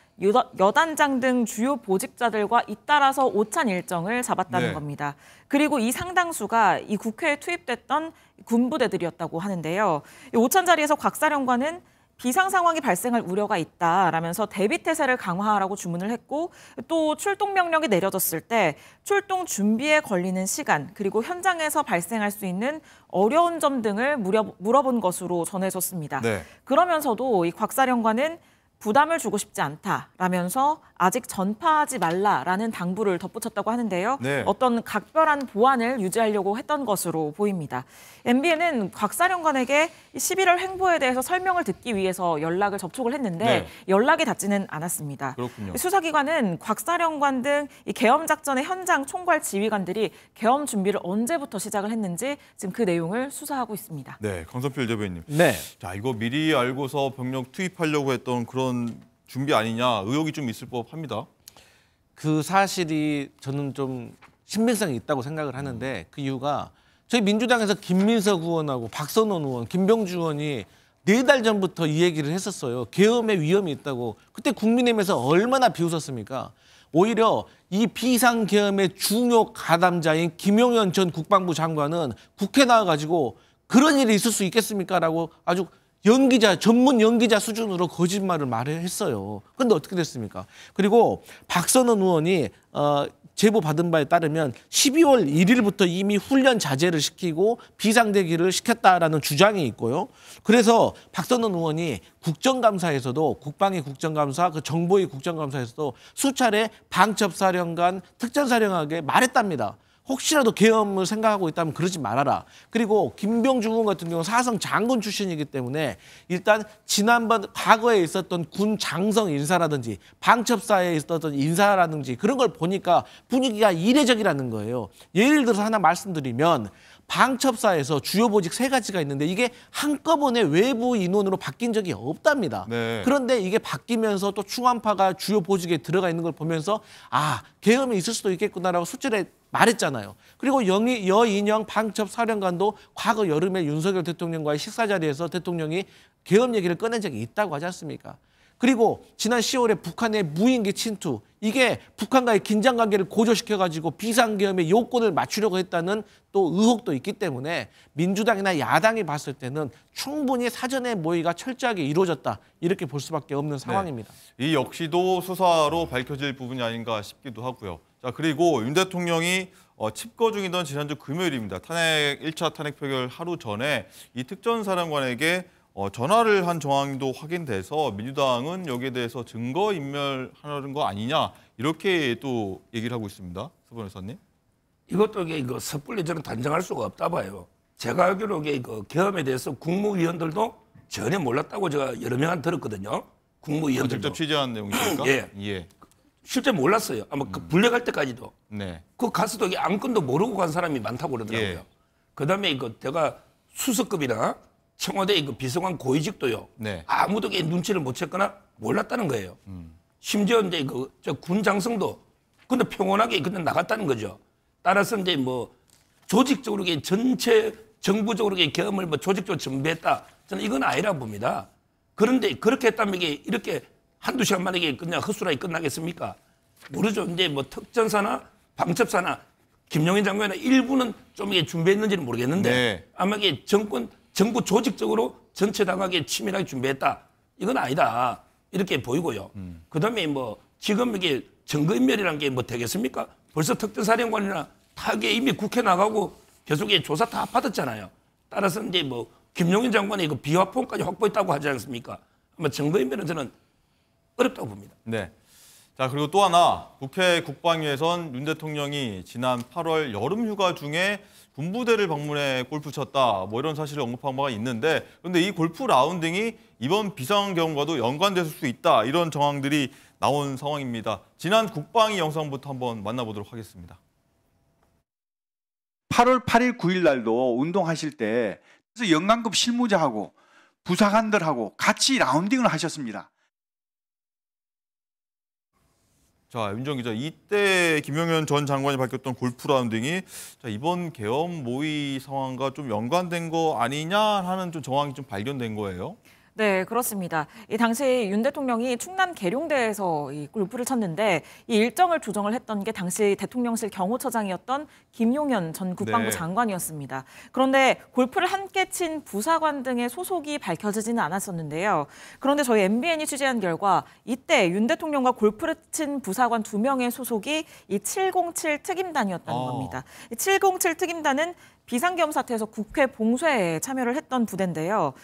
여단장 등 주요 보직자들과 잇따라서 오찬 일정을 잡았다는 네. 겁니다. 그리고 이 상당수가 이 국회에 투입됐던 군부대들이었다고 하는데요. 이 오찬 자리에서 곽 사령관은 비상 상황이 발생할 우려가 있다라면서 대비 태세를 강화하라고 주문을 했고 또 출동 명령이 내려졌을 때 출동 준비에 걸리는 시간 그리고 현장에서 발생할 수 있는 어려운 점 등을 물어본 것으로 전해졌습니다. 네. 그러면서도 이 곽 사령관은 부담을 주고 싶지 않다라면서 아직 전파하지 말라라는 당부를 덧붙였다고 하는데요. 네. 어떤 각별한 보안을 유지하려고 했던 것으로 보입니다. MBN은 곽 사령관에게 11월 행보에 대해서 설명을 듣기 위해서 연락을 접촉을 했는데 네. 연락이 닿지는 않았습니다. 그렇군요. 수사기관은 곽 사령관 등 이 계엄 작전의 현장 총괄 지휘관들이 계엄 준비를 언제부터 시작을 했는지 지금 그 내용을 수사하고 있습니다. 네, 강선필 대변인. 네. 자, 이거 미리 알고서 병력 투입하려고 했던 그런 준비 아니냐 의혹이 좀 있을 법합니다. 그 사실이 저는 좀 신빙성이 있다고 생각을 하는데 그 이유가 저희 민주당에서 김민석 의원하고 박선원 의원, 김병주 의원이 4달 전부터 이 얘기를 했었어요. 계엄의 위험이 있다고. 그때 국민의힘에서 얼마나 비웃었습니까? 오히려 이 비상계엄의 중요 가담자인 김용현 전 국방부 장관은 국회 나와가지고 그런 일이 있을 수 있겠습니까? 라고 아주 전문 연기자 수준으로 거짓말을 말했어요. 그런데 어떻게 됐습니까? 그리고 박선원 의원이 제보 받은 바에 따르면 12월 1일부터 이미 훈련 자제를 시키고 비상대기를 시켰다라는 주장이 있고요. 그래서 박선원 의원이 국정감사에서도 국방위 국정감사, 그 정보위 국정감사에서도 수차례 방첩사령관, 특전사령관에게 말했답니다. 혹시라도 계엄을 생각하고 있다면 그러지 말아라. 그리고 김병주 의원 같은 경우는 사성 장군 출신이기 때문에 일단 지난번 과거에 있었던 군 장성 인사라든지 방첩사에 있었던 인사라든지 그런 걸 보니까 분위기가 이례적이라는 거예요. 예를 들어서 하나 말씀드리면 방첩사에서 주요 보직 3가지가 있는데 이게 한꺼번에 외부 인원으로 바뀐 적이 없답니다. 네. 그런데 이게 바뀌면서 또 충암파가 주요 보직에 들어가 있는 걸 보면서 계엄이 있을 수도 있겠구나라고 수차례 말했잖아요. 그리고 여인영 방첩사령관도 과거 여름에 윤석열 대통령과의 식사 자리에서 대통령이 계엄 얘기를 꺼낸 적이 있다고 하지 않습니까? 그리고 지난 10월에 북한의 무인기 침투, 이게 북한과의 긴장관계를 고조시켜가지고 비상계엄의 요건을 맞추려고 했다는 또 의혹도 있기 때문에 민주당이나 야당이 봤을 때는 충분히 사전에 모의가 철저하게 이루어졌다, 이렇게 볼 수밖에 없는 상황입니다. 이 역시도 수사로 밝혀질 부분이 아닌가 싶기도 하고요. 자, 그리고 윤 대통령이 칩거 중이던 지난주 금요일입니다. 1차 탄핵 표결 하루 전에 이 특전사령관에게 전화를 한 정황도 확인돼서 민주당은 여기에 대해서 증거인멸하는 거 아니냐, 이렇게 또 얘기를 하고 있습니다. 서 변호사님. 이것도 이거 섣불리 저는 단정할 수가 없다 봐요. 제가 알기로 계엄에 대해서 국무위원들도 전혀 몰랐다고 제가 여러 명한테 들었거든요. 국무위원들도. 직접 취재한 내용이니까. 예. 실제 몰랐어요. 아마 그 불려갈 때까지도. 네. 그 가서도 안건도 모르고 간 사람이 많다고 그러더라고요. 예. 그다음에 제가 수석급이나 청와대 비서관 고위직도요. 네. 아무도 눈치를 못 챘거나 몰랐다는 거예요. 심지어 이제 군 장성도 근데 평온하게 그냥 나갔다는 거죠. 따라서 이제 조직적으로 전체 정부적으로 계엄을 조직적으로 준비했다. 저는 이건 아니라고 봅니다. 그런데 그렇게 했다면 이게 이렇게 한두 시간 만에 그냥 헛수라이 끝나겠습니까? 모르죠. 이제 특전사나 방첩사나 김용인 장관이나 일부는 좀 준비했는지는 모르겠는데 네. 아마 이게 정부 조직적으로 전체 당하게 치밀하게 준비했다. 이건 아니다. 이렇게 보이고요. 그다음에 지금 이게 증거인멸이라는 게 되겠습니까? 벌써 특전사령관이나 다 이미 국회 나가고 계속 조사 다 받았잖아요. 따라서 이제 김용인 장관이 비화폰까지 확보했다고 하지 않습니까? 아마 증거인멸은 저는 어렵다고 봅니다. 네. 자, 그리고 또 하나, 국회 국방위에선 윤 대통령이 지난 8월 여름휴가 중에 군부대를 방문해 골프 쳤다, 이런 사실을 언급한 바가 있는데, 그런데 이 골프 라운딩이 이번 비상계엄과도 연관됐을 수 있다, 이런 정황들이 나온 상황입니다. 지난 국방위 영상부터 한번 만나보도록 하겠습니다. 8월 8일, 9일 날도 운동하실 때 그래서 영관급 실무자하고 부사관들하고 같이 라운딩을 하셨습니다. 자, 윤정 기자, 이때 김용현 전 장관이 밝혔던 골프 라운딩이 이번 계엄 모의 상황과 좀 연관된 거 아니냐 하는 좀 정황이 좀 발견된 거예요. 네, 그렇습니다. 이 당시 윤 대통령이 충남 계룡대에서 이 골프를 쳤는데 이 일정을 조정을 했던 게 당시 대통령실 경호처장이었던 김용현 전 국방부 네. 장관이었습니다. 그런데 골프를 함께 친 부사관 등의 소속이 밝혀지지는 않았었는데요. 그런데 저희 MBN이 취재한 결과 이때 윤 대통령과 골프를 친 부사관 2명의 소속이 이 707 특임단이었다는 겁니다. 이 707 특임단은 비상계엄 사태에서 국회 봉쇄에 참여를 했던 부대인데요.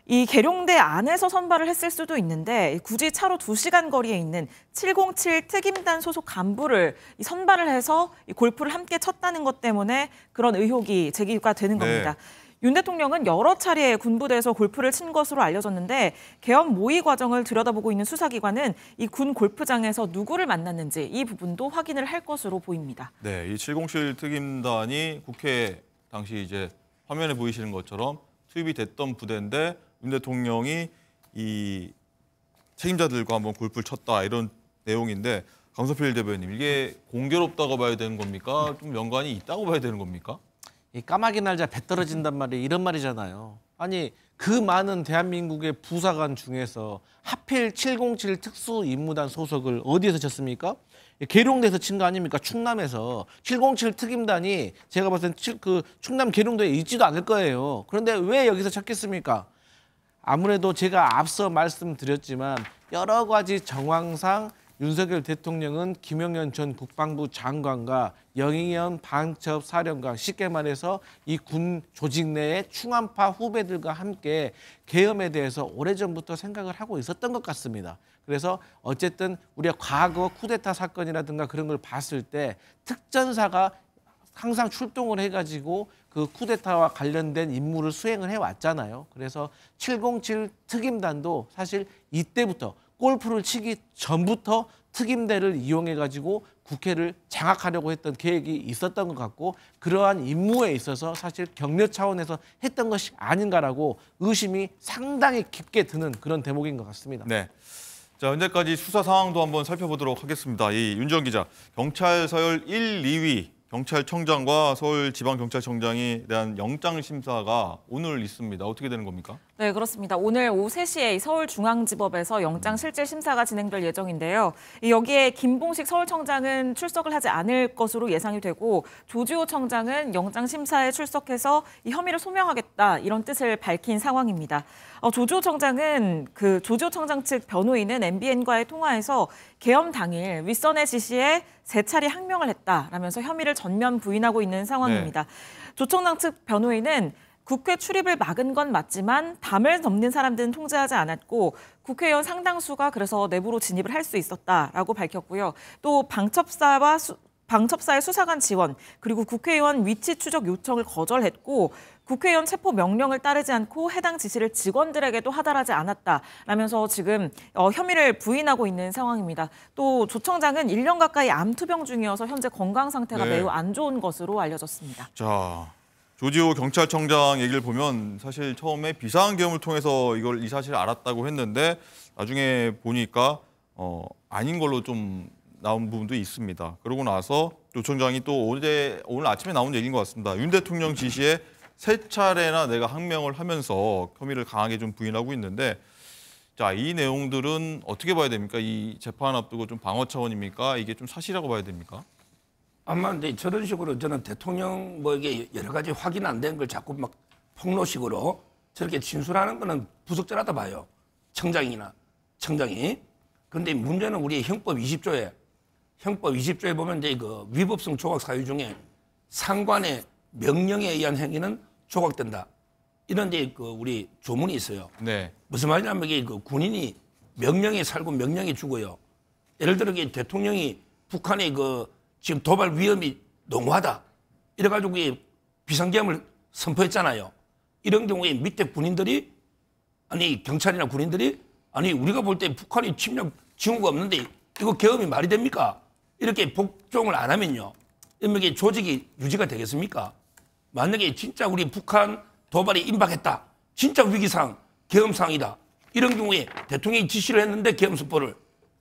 이 계룡대 안에서 선발을 했을 수도 있는데 굳이 차로 2시간 거리에 있는 707 특임단 소속 간부를 선발을 해서 이 골프를 함께 쳤다는 것 때문에 그런 의혹이 제기가 되는 겁니다. 윤 대통령은 여러 차례 군부대에서 골프를 친 것으로 알려졌는데 계엄 모의 과정을 들여다보고 있는 수사기관은 이 군 골프장에서 누구를 만났는지 이 부분도 확인을 할 것으로 보입니다. 네, 이 707 특임단이 국회 당시 이제 화면에 보이시는 것처럼 투입이 됐던 부대인데 윤 대통령이 이 책임자들과 한번 골프를 쳤다, 이런 내용인데, 강서필 대변인, 이게 공교롭다고 봐야 되는 겁니까? 좀 연관이 있다고 봐야 되는 겁니까? 이 까마귀 날자 배 떨어진단 말이 이런 말이잖아요. 아니 그 많은 대한민국의 부사관 중에서 하필 707 특수임무단 소속을 어디에서 쳤습니까? 계룡대에서 친 거 아닙니까? 충남에서 707 특임단이 제가 봤을 땐 그 충남 계룡대에 있지도 않을 거예요. 그런데 왜 여기서 쳤겠습니까? 아무래도 제가 앞서 말씀드렸지만 여러 가지 정황상 윤석열 대통령은 김용현 전 국방부 장관과 영의현 방첩사령관, 쉽게 말해서 이 군 조직 내의 충암파 후배들과 함께 계엄에 대해서 오래전부터 생각을 하고 있었던 것 같습니다. 그래서 어쨌든 우리가 과거 쿠데타 사건이라든가 그런 걸 봤을 때 특전사가 항상 출동을 해가지고 그 쿠데타와 관련된 임무를 수행을 해왔잖아요. 그래서 707 특임단도 사실 이때부터 골프를 치기 전부터 특임대를 이용해가지고 국회를 장악하려고 했던 계획이 있었던 것 같고, 그러한 임무에 있어서 사실 격려 차원에서 했던 것이 아닌가라고 의심이 상당히 깊게 드는 그런 대목인 것 같습니다. 네. 자, 현재까지 수사 상황도 한번 살펴보도록 하겠습니다. 이 윤정 기자, 경찰 서열 1, 2위 경찰청장과 서울지방경찰청장에 대한 영장 심사가 오늘 있습니다. 어떻게 되는 겁니까? 네, 그렇습니다. 오늘 오후 3시에 서울중앙지법에서 영장실질심사가 진행될 예정인데요. 여기에 김봉식 서울청장은 출석을 하지 않을 것으로 예상이 되고 조지호 청장은 영장심사에 출석해서 이 혐의를 소명하겠다 이런 뜻을 밝힌 상황입니다. 조지호 청장 측 변호인은 MBN과의 통화에서 계엄 당일 윗선의 지시에 3차례 항명을 했다라면서 혐의를 전면 부인하고 있는 상황입니다. 네. 조 청장 측 변호인은 국회 출입을 막은 건 맞지만 담을 넘는 사람들은 통제하지 않았고 국회의원 상당수가 그래서 내부로 진입을 할 수 있었다라고 밝혔고요. 또 방첩사의 수사관 지원 그리고 국회의원 위치 추적 요청을 거절했고 국회의원 체포 명령을 따르지 않고 해당 지시를 직원들에게도 하달하지 않았다라면서 지금 혐의를 부인하고 있는 상황입니다. 또 조 청장은 1년 가까이 암 투병 중이어서 현재 건강 상태가 매우 안 좋은 것으로 알려졌습니다. 자. 조지호 경찰청장 얘기를 보면 사실 처음에 비상계엄을 통해서 이 사실을 알았다고 했는데 나중에 보니까 아닌 걸로 좀 나온 부분도 있습니다. 그러고 나서 조 청장이 또 오늘 아침에 나온 얘기인 것 같습니다. 윤 대통령 지시에 3차례나 내가 항명을 하면서 혐의를 강하게 좀 부인하고 있는데 자, 이 내용들은 어떻게 봐야 됩니까? 이 재판 앞두고 좀 방어 차원입니까? 이게 좀 사실이라고 봐야 됩니까? 아마 근데 저런 식으로 저는 대통령 이게 여러 가지 확인 안 된 걸 자꾸 막 폭로식으로 저렇게 진술하는 거는 부적절하다 봐요. 청장이. 그런데 문제는 우리 형법 20조에 보면 이제 그 위법성 조각 사유 중에 상관의 명령에 의한 행위는 조각된다. 이런 이제 그 우리 조문이 있어요. 네. 무슨 말이냐면 이게 그 군인이 명령에 살고 명령에 죽어요. 예를 들어 대통령이 북한의 지금 도발 위험이 농후하다. 이래가지고 비상계엄을 선포했잖아요. 이런 경우에 밑에 군인들이 경찰이나 군인들이 우리가 볼 때 북한이 침략 징후가 없는데 이거 계엄이 말이 됩니까? 이렇게 복종을 안 하면요. 이게 조직이 유지가 되겠습니까? 만약에 진짜 우리 북한 도발이 임박했다. 진짜 위기상 계엄상이다. 이런 경우에 대통령이 지시를 했는데 계엄 선포를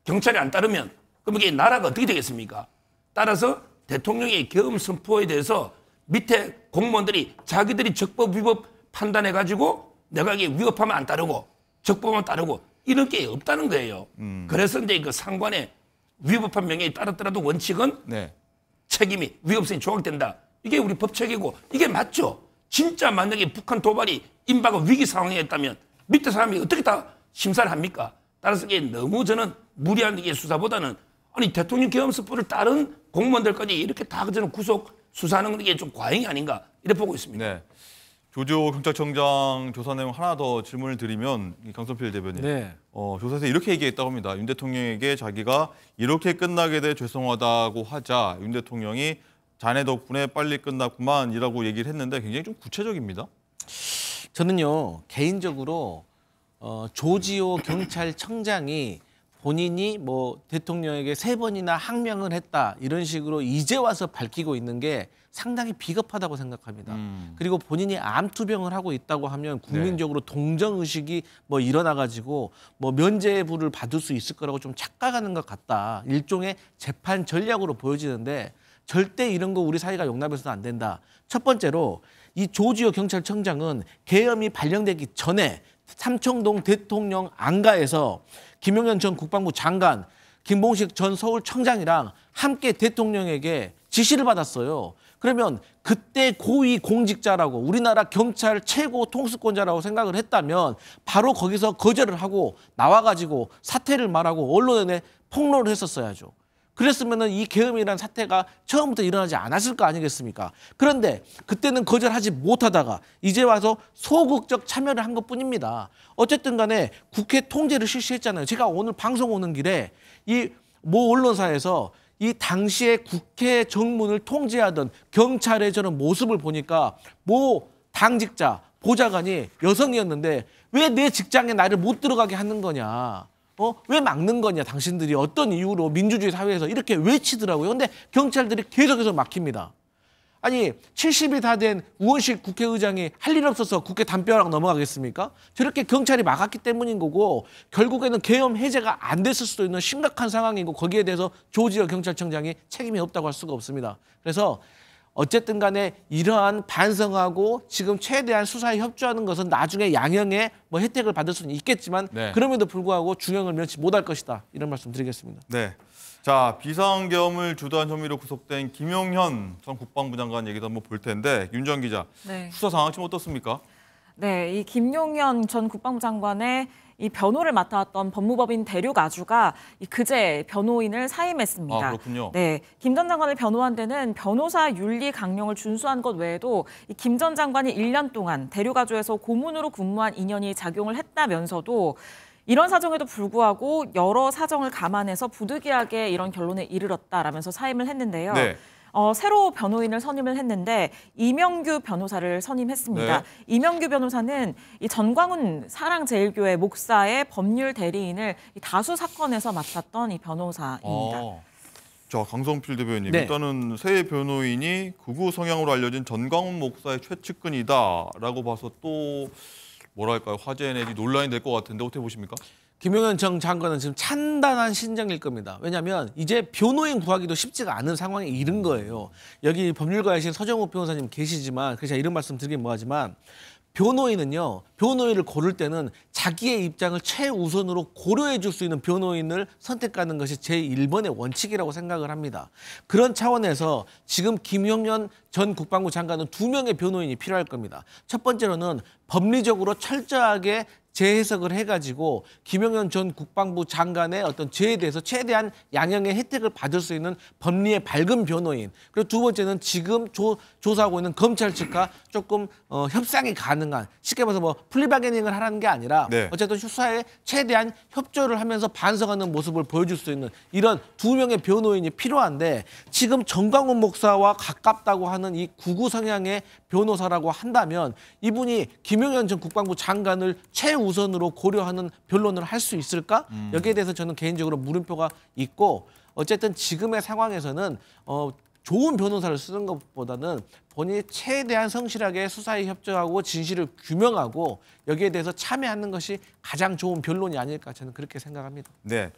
경찰이 안 따르면 그럼 이게 나라가 어떻게 되겠습니까? 따라서 대통령의 계엄 선포에 대해서 밑에 공무원들이 자기들이 적법 위법 판단해가지고 내가 이게 위법하면 안 따르고 적법하면 따르고 이런 게 없다는 거예요. 그래서 이제 그 상관의 위법한 명예에 따랐더라도 원칙은 책임이 위법성이 조각된다. 이게 우리 법책이고 이게 맞죠. 진짜 만약에 북한 도발이 임박한 위기 상황이었다면 밑에 사람이 어떻게 다 심사를 합니까? 따라서 이게 너무 저는 무리한 이게 수사보다는 대통령 계엄 선포를 따른 공무원들까지 이렇게 다 저는 구속 수사하는 게 좀 과잉이 아닌가 이렇게 보고 있습니다. 네. 조지호 경찰청장 조사 내용 하나 더 질문을 드리면 강성필 대변인. 네. 조사에서 이렇게 얘기했다고 합니다. 윤 대통령에게 자기가 이렇게 끝나게 돼 죄송하다고 하자 윤 대통령이 자네 덕분에 빨리 끝났구만이라고 얘기를 했는데 굉장히 좀 구체적입니다. 저는요 개인적으로 조지호 경찰청장이 본인이 대통령에게 3번이나 항명을 했다 이런 식으로 이제 와서 밝히고 있는 게 상당히 비겁하다고 생각합니다. 그리고 본인이 암투병을 하고 있다고 하면 국민적으로 동정의식이 일어나가지고 면죄부를 받을 수 있을 거라고 좀 착각하는 것 같다. 일종의 재판 전략으로 보여지는데 절대 이런 거 우리 사회가 용납해서는 안 된다. 첫 번째로 이 조지호 경찰청장은 계엄이 발령되기 전에 삼청동 대통령 안가에서 김용현 전 국방부 장관, 김봉식 전 서울청장이랑 함께 대통령에게 지시를 받았어요. 그러면 그때 고위 공직자라고 우리나라 경찰 최고 통수권자라고 생각을 했다면 바로 거기서 거절을 하고 나와가지고 사퇴를 말하고 언론에 폭로를 했었어야죠. 그랬으면 이 계엄이라는 사태가 처음부터 일어나지 않았을 거 아니겠습니까? 그런데 그때는 거절하지 못하다가 이제 와서 소극적 참여를 한 것뿐입니다. 어쨌든 간에 국회 통제를 실시했잖아요. 제가 오늘 방송 오는 길에 이 모 언론사에서 이 당시에 국회 정문을 통제하던 경찰의 저는 모습을 보니까 모 당직자, 보좌관이 여성이었는데 왜 내 직장에 나를 못 들어가게 하는 거냐. 왜 막는 거냐 당신들이 어떤 이유로 민주주의 사회에서 이렇게 외치더라고요. 근데 경찰들이 계속해서 막힙니다. 아니 70이 다 된 우원식 국회의장이 할 일 없어서 국회 담벼락 넘어가겠습니까? 저렇게 경찰이 막았기 때문인 거고 결국에는 계엄 해제가 안 됐을 수도 있는 심각한 상황이고 거기에 대해서 조지호 경찰청장이 책임이 없다고 할 수가 없습니다. 그래서 어쨌든 간에 이러한 반성하고 지금 최대한 수사에 협조하는 것은 나중에 양형의 뭐 혜택을 받을 수는 있겠지만 네. 그럼에도 불구하고 중형을 면치 못할 것이다. 이런 말씀 드리겠습니다. 네. 자, 비상계엄을 주도한 혐의로 구속된 김용현 전 국방부 장관 얘기도 한번 볼 텐데 윤정 기자, 네. 수사 상황 지금 어떻습니까? 네, 이 김용현 전 국방부 장관의 이 변호를 맡아왔던 법무법인 대륙아주가 그제 변호인을 사임했습니다. 아, 그렇군요. 네, 김 전 장관을 변호한 데는 변호사 윤리 강령을 준수한 것 외에도 김 전 장관이 1년 동안 대륙아주에서 고문으로 근무한 인연이 작용을 했다면서도 이런 사정에도 불구하고 여러 사정을 감안해서 부득이하게 이런 결론에 이르렀다라면서 사임을 했는데요. 네. 새로 변호인을 선임을 했는데 이명규 변호사를 선임했습니다. 네. 이명규 변호사는 이 전광훈 사랑제일교회 목사의 법률 대리인을 이 다수 사건에서 맡았던 이 변호사입니다. 자, 강성필 대변인, 네. 일단은 새 변호인이 극우 성향으로 알려진 전광훈 목사의 최측근이다라고 봐서 또 뭐랄까요, 화제 내지 논란이 될 것 같은데 어떻게 보십니까? 김용현 전 장관은 지금 찬단한 심정일 겁니다. 왜냐하면 이제 변호인 구하기도 쉽지가 않은 상황에 이른 거예요. 여기 법률가이신 서정욱 변호사님 계시지만 그래서 이런 말씀 드리긴 뭐하지만 변호인은요. 변호인을 고를 때는 자기의 입장을 최우선으로 고려해 줄 수 있는 변호인을 선택하는 것이 제1번의 원칙이라고 생각을 합니다. 그런 차원에서 지금 김용현 전 국방부 장관은 2명의 변호인이 필요할 겁니다. 첫 번째로는 법리적으로 철저하게 재해석을 해가지고 김용현 전 국방부 장관의 어떤 죄에 대해서 최대한 양형의 혜택을 받을 수 있는 법리의 밝은 변호인. 그리고 두 번째는 지금 조사하고 있는 검찰 측과 조금 협상이 가능한, 쉽게 말해서 뭐 플리바게닝을 하라는 게 아니라 네. 어쨌든 수사에 최대한 협조를 하면서 반성하는 모습을 보여줄 수 있는 이런 2명의 변호인이 필요한데 지금 전광훈 목사와 가깝다고 하는 이 극우 성향의 변호사라고 한다면 이분이 김용현 전 국방부 장관을 최우선으로 고려하는 변론을 할 수 있을까? 여기에 대해서 저는 개인적으로 물음표가 있고 어쨌든 지금의 상황에서는 좋은 변호사를 쓰는 것보다는 본인이 최대한 성실하게 수사에 협조하고 진실을 규명하고 여기에 대해서 참여하는 것이 가장 좋은 변론이 아닐까 저는 그렇게 생각합니다. 네.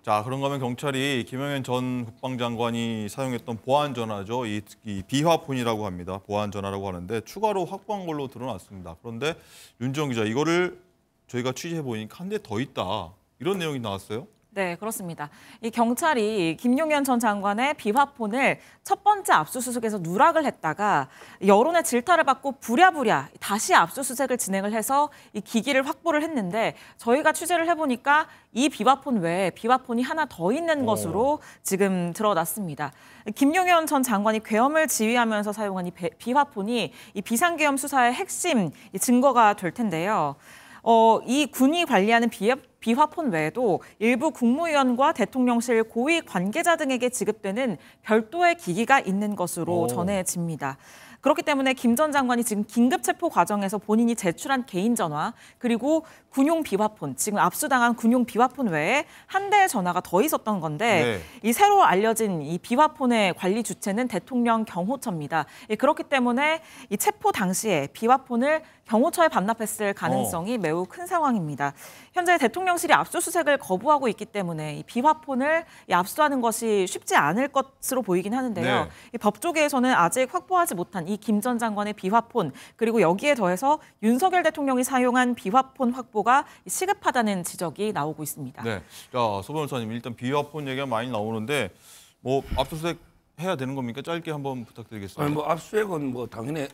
자, 그런가 하면 경찰이 김용현 전 국방장관이 사용했던 보안 전화죠. 이 비화폰이라고 합니다. 보안 전화라고 하는데 추가로 확보한 걸로 드러났습니다. 그런데 윤지영 기자, 이거를 저희가 취재해 보니까 한 대 더 있다. 이런 내용이 나왔어요. 네, 그렇습니다. 이 경찰이 김용현 전 장관의 비화폰을 첫 번째 압수수색에서 누락을 했다가 여론의 질타를 받고 부랴부랴 다시 압수수색을 진행을 해서 이 기기를 확보를 했는데 저희가 취재를 해보니까 이 비화폰 외에 비화폰이 하나 더 있는 것으로 지금 드러났습니다. 김용현 전 장관이 계엄을 지휘하면서 사용한 이 비화폰이 이 비상계엄 수사의 핵심 증거가 될 텐데요. 이 군이 관리하는 비화폰 외에도 일부 국무위원과 대통령실 고위 관계자 등에게 지급되는 별도의 기기가 있는 것으로 전해집니다. 그렇기 때문에 김 전 장관이 지금 긴급 체포 과정에서 본인이 제출한 개인 전화 그리고 군용 비화폰, 지금 압수당한 군용 비화폰 외에 한 대의 전화가 더 있었던 건데 이 새로 알려진 이 비화폰의 관리 주체는 대통령 경호처입니다. 그렇기 때문에 이 체포 당시에 비화폰을 경호처에 반납했을 가능성이 매우 큰 상황입니다. 현재 대통령실이 압수수색을 거부하고 있기 때문에 이 비화폰을 압수하는 것이 쉽지 않을 것으로 보이긴 하는데요. 이 법조계에서는 아직 확보하지 못한 이 김 전 장관의 비화폰 그리고 여기에 더해서 윤석열 대통령이 사용한 비화폰 확보가 시급하다는 지적이 나오고 있습니다. 네, 자, 소 변호사님, 일단 비화폰 얘기가 많이 나오는데 뭐 압수수색 해야 되는 겁니까? 짧게 한번 부탁드리겠습니다. 아니, 뭐 압수수색은 뭐 당연히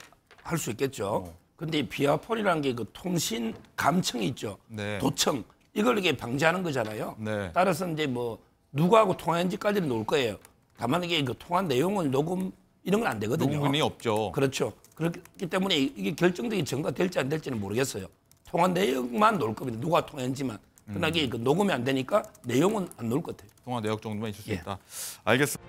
할 수 있겠죠. 근데 이 비화폰이라는 게 그 통신 감청이 있죠. 도청 이걸 이게 방지하는 거잖아요. 따라서 이제 뭐 누구하고 통화했는지까지는 놓을 거예요. 다만 이게 그 통화한 내용을 녹음 이런 건 안 되거든요. 녹음이 없죠. 그렇죠. 그렇기 때문에 이게 결정적인 증거가 될지 안 될지는 모르겠어요. 통화 내용만 놓을 겁니다. 누가 통화했는지만. 그러나 이게 그 녹음이 안 되니까 내용은 안 놓을 것 같아요. 통화 내역 정도만 있을 수 있다. 알겠습니다.